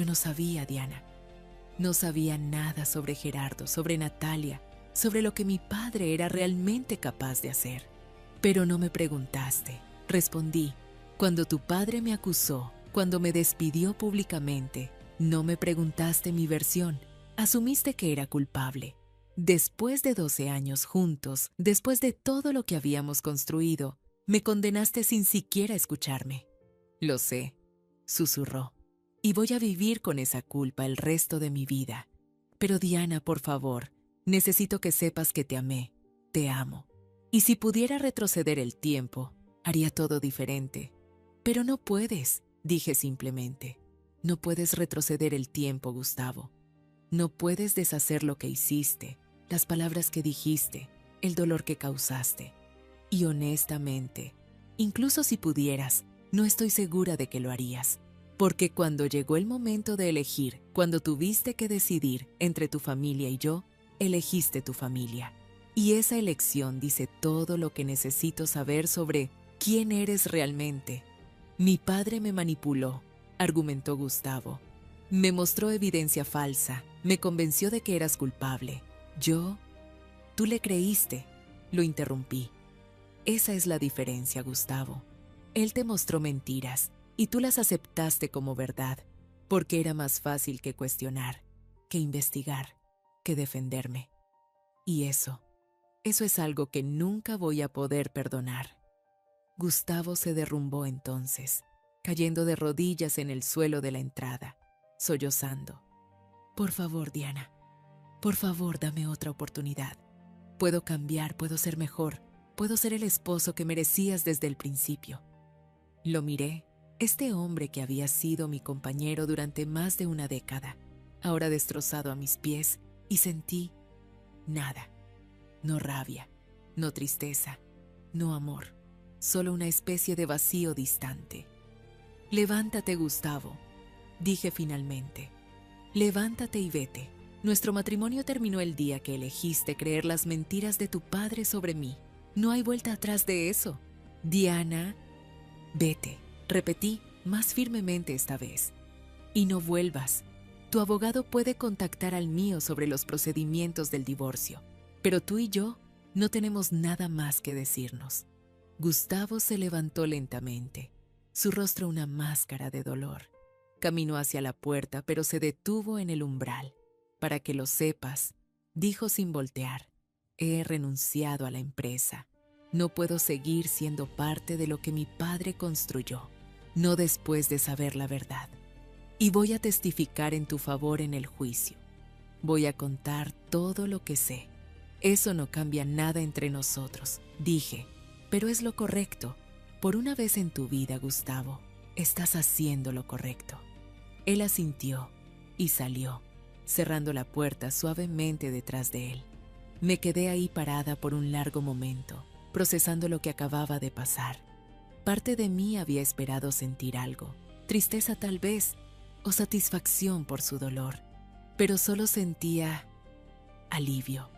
no sabía, Diana. No sabía nada sobre Gerardo, sobre Natalia, sobre lo que mi padre era realmente capaz de hacer. Pero no me preguntaste, respondí. Cuando tu padre me acusó, cuando me despidió públicamente, no me preguntaste mi versión. Asumiste que era culpable. Después de 12 años juntos, después de todo lo que habíamos construido, me condenaste sin siquiera escucharme. Lo sé, susurró, y voy a vivir con esa culpa el resto de mi vida. Pero Diana, por favor, necesito que sepas que te amé, te amo. Y si pudiera retroceder el tiempo, haría todo diferente. Pero no puedes, dije simplemente. No puedes retroceder el tiempo, Gustavo. No puedes deshacer lo que hiciste, las palabras que dijiste, el dolor que causaste. Y honestamente, incluso si pudieras, no estoy segura de que lo harías. Porque cuando llegó el momento de elegir, cuando tuviste que decidir entre tu familia y yo, elegiste tu familia. Y esa elección dice todo lo que necesito saber sobre quién eres realmente. Mi padre me manipuló, argumentó Gustavo. Me mostró evidencia falsa, me convenció de que eras culpable. Tú le creíste, lo interrumpí. Esa es la diferencia, Gustavo. Él te mostró mentiras y tú las aceptaste como verdad, porque era más fácil que cuestionar, que investigar, que defenderme. Y eso es algo que nunca voy a poder perdonar. Gustavo se derrumbó entonces, cayendo de rodillas en el suelo de la entrada, sollozando. Por favor, Diana, por favor, dame otra oportunidad. Puedo cambiar, puedo ser mejor, puedo ser el esposo que merecías desde el principio. Lo miré, este hombre que había sido mi compañero durante más de una década, ahora destrozado a mis pies, y sentí nada. No rabia, no tristeza, no amor, solo una especie de vacío distante. Levántate, Gustavo, dije finalmente. Levántate y vete. Nuestro matrimonio terminó el día que elegiste creer las mentiras de tu padre sobre mí. No hay vuelta atrás de eso. Diana, vete, repetí más firmemente esta vez. Y no vuelvas. Tu abogado puede contactar al mío sobre los procedimientos del divorcio, pero tú y yo no tenemos nada más que decirnos. Gustavo se levantó lentamente, su rostro una máscara de dolor. Caminó hacia la puerta, pero se detuvo en el umbral. Para que lo sepas, dijo sin voltear, he renunciado a la empresa. No puedo seguir siendo parte de lo que mi padre construyó, no después de saber la verdad. Y voy a testificar en tu favor en el juicio. Voy a contar todo lo que sé. Eso no cambia nada entre nosotros, dije, pero es lo correcto. Por una vez en tu vida, Gustavo, estás haciendo lo correcto. Él asintió y salió, cerrando la puerta suavemente detrás de él. Me quedé ahí parada por un largo momento, procesando lo que acababa de pasar. Parte de mí había esperado sentir algo, tristeza tal vez, o satisfacción por su dolor, pero solo sentía alivio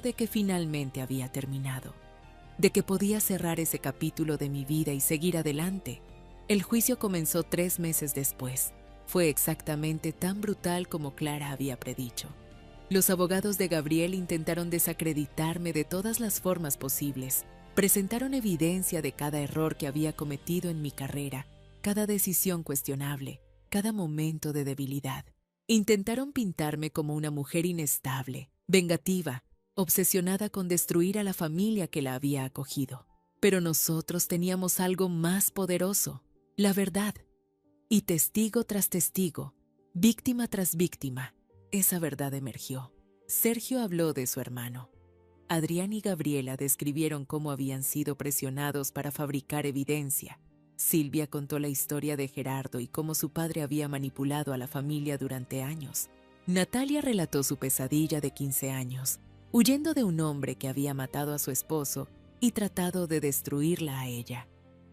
de que finalmente había terminado, de que podía cerrar ese capítulo de mi vida y seguir adelante. El juicio comenzó 3 meses después. Fue exactamente tan brutal como Clara había predicho. Los abogados de Gabriel intentaron desacreditarme de todas las formas posibles. Presentaron evidencia de cada error que había cometido en mi carrera, cada decisión cuestionable, cada momento de debilidad. Intentaron pintarme como una mujer inestable, vengativa, obsesionada con destruir a la familia que la había acogido. Pero nosotros teníamos algo más poderoso, la verdad. Y testigo tras testigo, víctima tras víctima, esa verdad emergió. Sergio habló de su hermano. Adrián y Gabriela describieron cómo habían sido presionados para fabricar evidencia. Silvia contó la historia de Gerardo y cómo su padre había manipulado a la familia durante años. Natalia relató su pesadilla de 15 años, huyendo de un hombre que había matado a su esposo y tratado de destruirla a ella.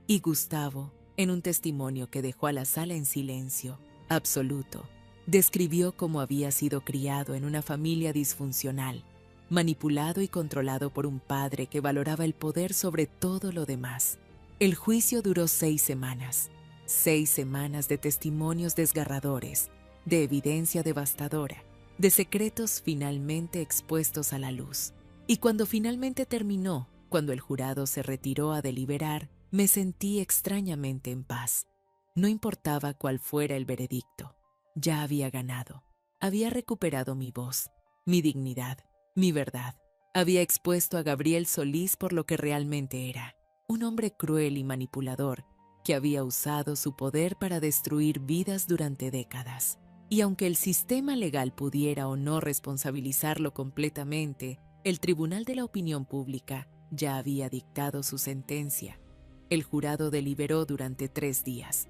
Y Gustavo, en un testimonio que dejó a la sala en silencio absoluto, describió cómo había sido criado en una familia disfuncional, manipulado y controlado por un padre que valoraba el poder sobre todo lo demás. El juicio duró 6 semanas. 6 semanas de testimonios desgarradores, de evidencia devastadora, de secretos finalmente expuestos a la luz. Y cuando finalmente terminó, cuando el jurado se retiró a deliberar, me sentí extrañamente en paz. No importaba cuál fuera el veredicto. Ya había ganado. Había recuperado mi voz. mi dignidad, mi verdad. Había expuesto a Gabriel Solís por lo que realmente era, un hombre cruel y manipulador que había usado su poder para destruir vidas durante décadas. Y aunque el sistema legal pudiera o no responsabilizarlo completamente, el Tribunal de la Opinión Pública ya había dictado su sentencia. El jurado deliberó durante 3 días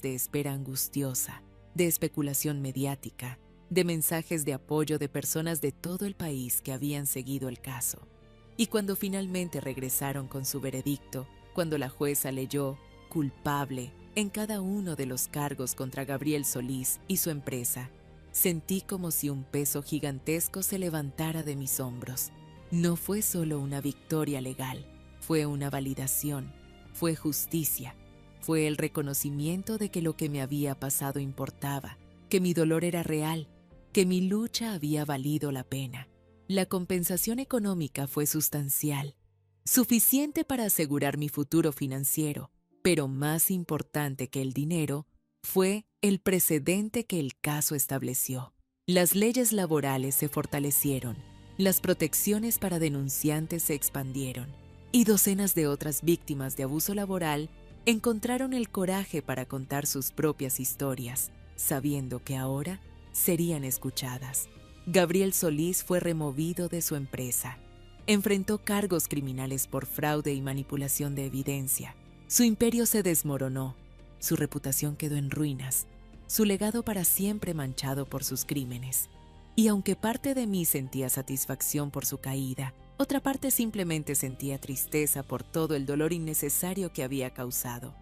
de espera angustiosa, de especulación mediática, de mensajes de apoyo de personas de todo el país que habían seguido el caso. Y cuando finalmente regresaron con su veredicto, cuando la jueza leyó culpable en cada uno de los cargos contra Gabriel Solís y su empresa, sentí como si un peso gigantesco se levantara de mis hombros. No fue solo una victoria legal, fue una validación, fue justicia, fue el reconocimiento de que lo que me había pasado importaba, que mi dolor era real, que mi lucha había valido la pena. La compensación económica fue sustancial, suficiente para asegurar mi futuro financiero, pero más importante que el dinero fue el precedente que el caso estableció. Las leyes laborales se fortalecieron, las protecciones para denunciantes se expandieron, y docenas de otras víctimas de abuso laboral encontraron el coraje para contar sus propias historias, sabiendo que ahora serían escuchadas. Gabriel Solís fue removido de su empresa. Enfrentó cargos criminales por fraude y manipulación de evidencia. Su imperio se desmoronó, su reputación quedó en ruinas, su legado para siempre manchado por sus crímenes. Y aunque parte de mí sentía satisfacción por su caída, otra parte simplemente sentía tristeza por todo el dolor innecesario que había causado,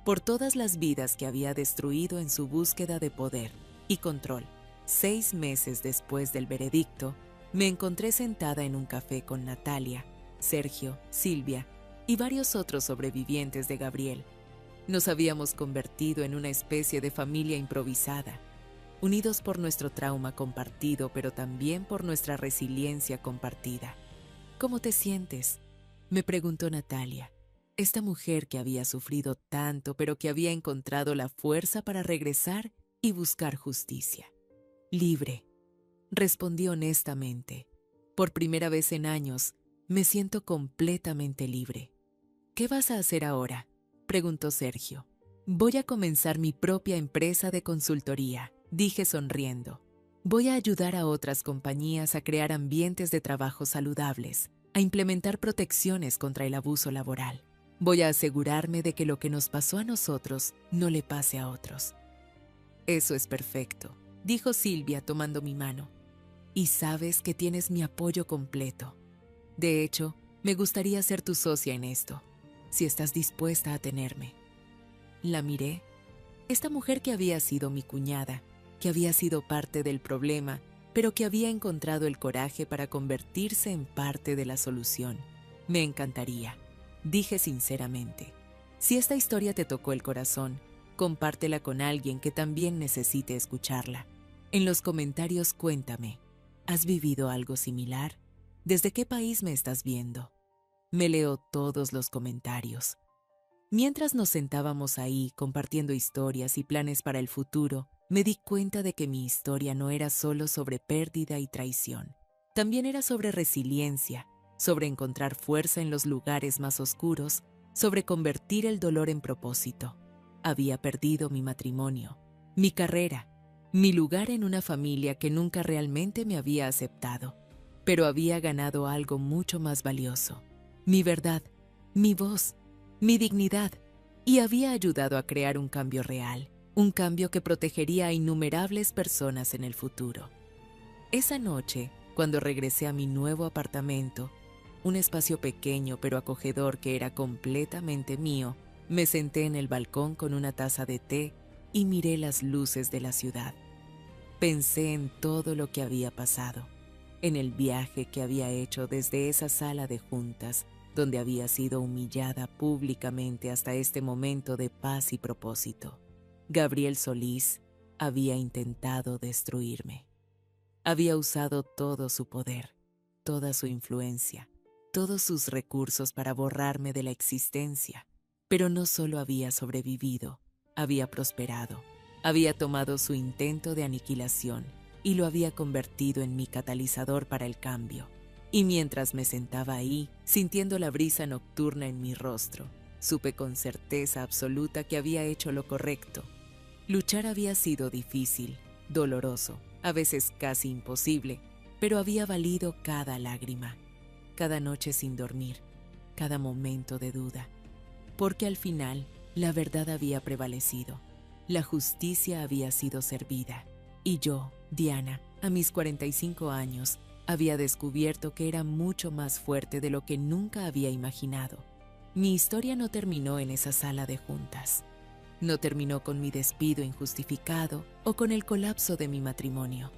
por todas las vidas que había destruido en su búsqueda de poder y control. 6 meses después del veredicto, me encontré sentada en un café con Natalia, Sergio, Silvia y varios otros sobrevivientes de Gabriel. Nos habíamos convertido en una especie de familia improvisada, unidos por nuestro trauma compartido, pero también por nuestra resiliencia compartida. ¿Cómo te sientes?, me preguntó Natalia, esta mujer que había sufrido tanto, pero que había encontrado la fuerza para regresar y buscar justicia. Libre, respondí honestamente. Por primera vez en años, me siento completamente libre. ¿Qué vas a hacer ahora?, preguntó Sergio. Voy a comenzar mi propia empresa de consultoría, dije sonriendo. Voy a ayudar a otras compañías a crear ambientes de trabajo saludables, a implementar protecciones contra el abuso laboral. Voy a asegurarme de que lo que nos pasó a nosotros no le pase a otros. Eso es perfecto, dijo Silvia tomando mi mano. Y sabes que tienes mi apoyo completo. De hecho, me gustaría ser tu socia en esto, si estás dispuesta a tenerme. La miré. Esta mujer que había sido mi cuñada, que había sido parte del problema, pero que había encontrado el coraje para convertirse en parte de la solución. Me encantaría, dije sinceramente. Si esta historia te tocó el corazón, compártela con alguien que también necesite escucharla. En los comentarios cuéntame, ¿has vivido algo similar? ¿Desde qué país me estás viendo? Me leo todos los comentarios. Mientras nos sentábamos ahí compartiendo historias y planes para el futuro, me di cuenta de que mi historia no era solo sobre pérdida y traición. También era sobre resiliencia, sobre encontrar fuerza en los lugares más oscuros, sobre convertir el dolor en propósito. Había perdido mi matrimonio, mi carrera, mi lugar en una familia que nunca realmente me había aceptado, pero había ganado algo mucho más valioso: mi verdad, mi voz, mi dignidad, y había ayudado a crear un cambio real, un cambio que protegería a innumerables personas en el futuro. Esa noche, cuando regresé a mi nuevo apartamento, un espacio pequeño pero acogedor que era completamente mío, me senté en el balcón con una taza de té y miré las luces de la ciudad. Pensé en todo lo que había pasado, en el viaje que había hecho desde esa sala de juntas, donde había sido humillada públicamente hasta este momento de paz y propósito. Gabriel Solís había intentado destruirme. Había usado todo su poder, toda su influencia, todos sus recursos para borrarme de la existencia. Pero no solo había sobrevivido, había prosperado. Había tomado su intento de aniquilación y lo había convertido en mi catalizador para el cambio. Y mientras me sentaba ahí, sintiendo la brisa nocturna en mi rostro, supe con certeza absoluta que había hecho lo correcto. Luchar había sido difícil, doloroso, a veces casi imposible, pero había valido cada lágrima, cada noche sin dormir, cada momento de duda, porque al final la verdad había prevalecido, la justicia había sido servida, y yo, Diana, a mis 45 años, había descubierto que era mucho más fuerte de lo que nunca había imaginado. Mi historia no terminó en esa sala de juntas. No terminó con mi despido injustificado o con el colapso de mi matrimonio.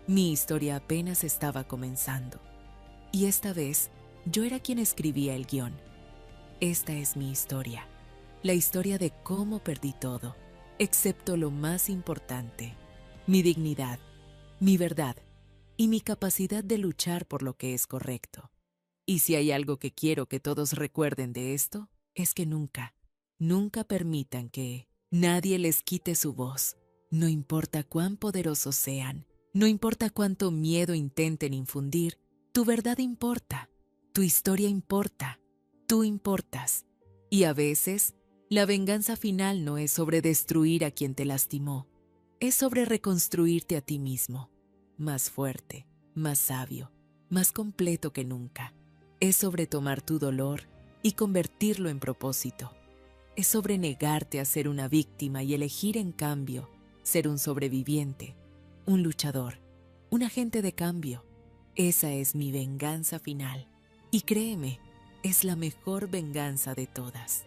Mi historia apenas estaba comenzando. Y esta vez, yo era quien escribía el guión. Esta es mi historia. La historia de cómo perdí todo, excepto lo más importante, mi dignidad, mi verdad y mi capacidad de luchar por lo que es correcto. Y si hay algo que quiero que todos recuerden de esto, es que nunca, nunca permitan que nadie les quite su voz. No importa cuán poderosos sean, no importa cuánto miedo intenten infundir, tu verdad importa, tu historia importa, tú importas. Y a veces, la venganza final no es sobre destruir a quien te lastimó, es sobre reconstruirte a ti mismo, más fuerte, más sabio, más completo que nunca. Es sobre tomar tu dolor y convertirlo en propósito. Es sobre negarte a ser una víctima y elegir en cambio ser un sobreviviente, un luchador, un agente de cambio. Esa es mi venganza final. Y créeme, es la mejor venganza de todas.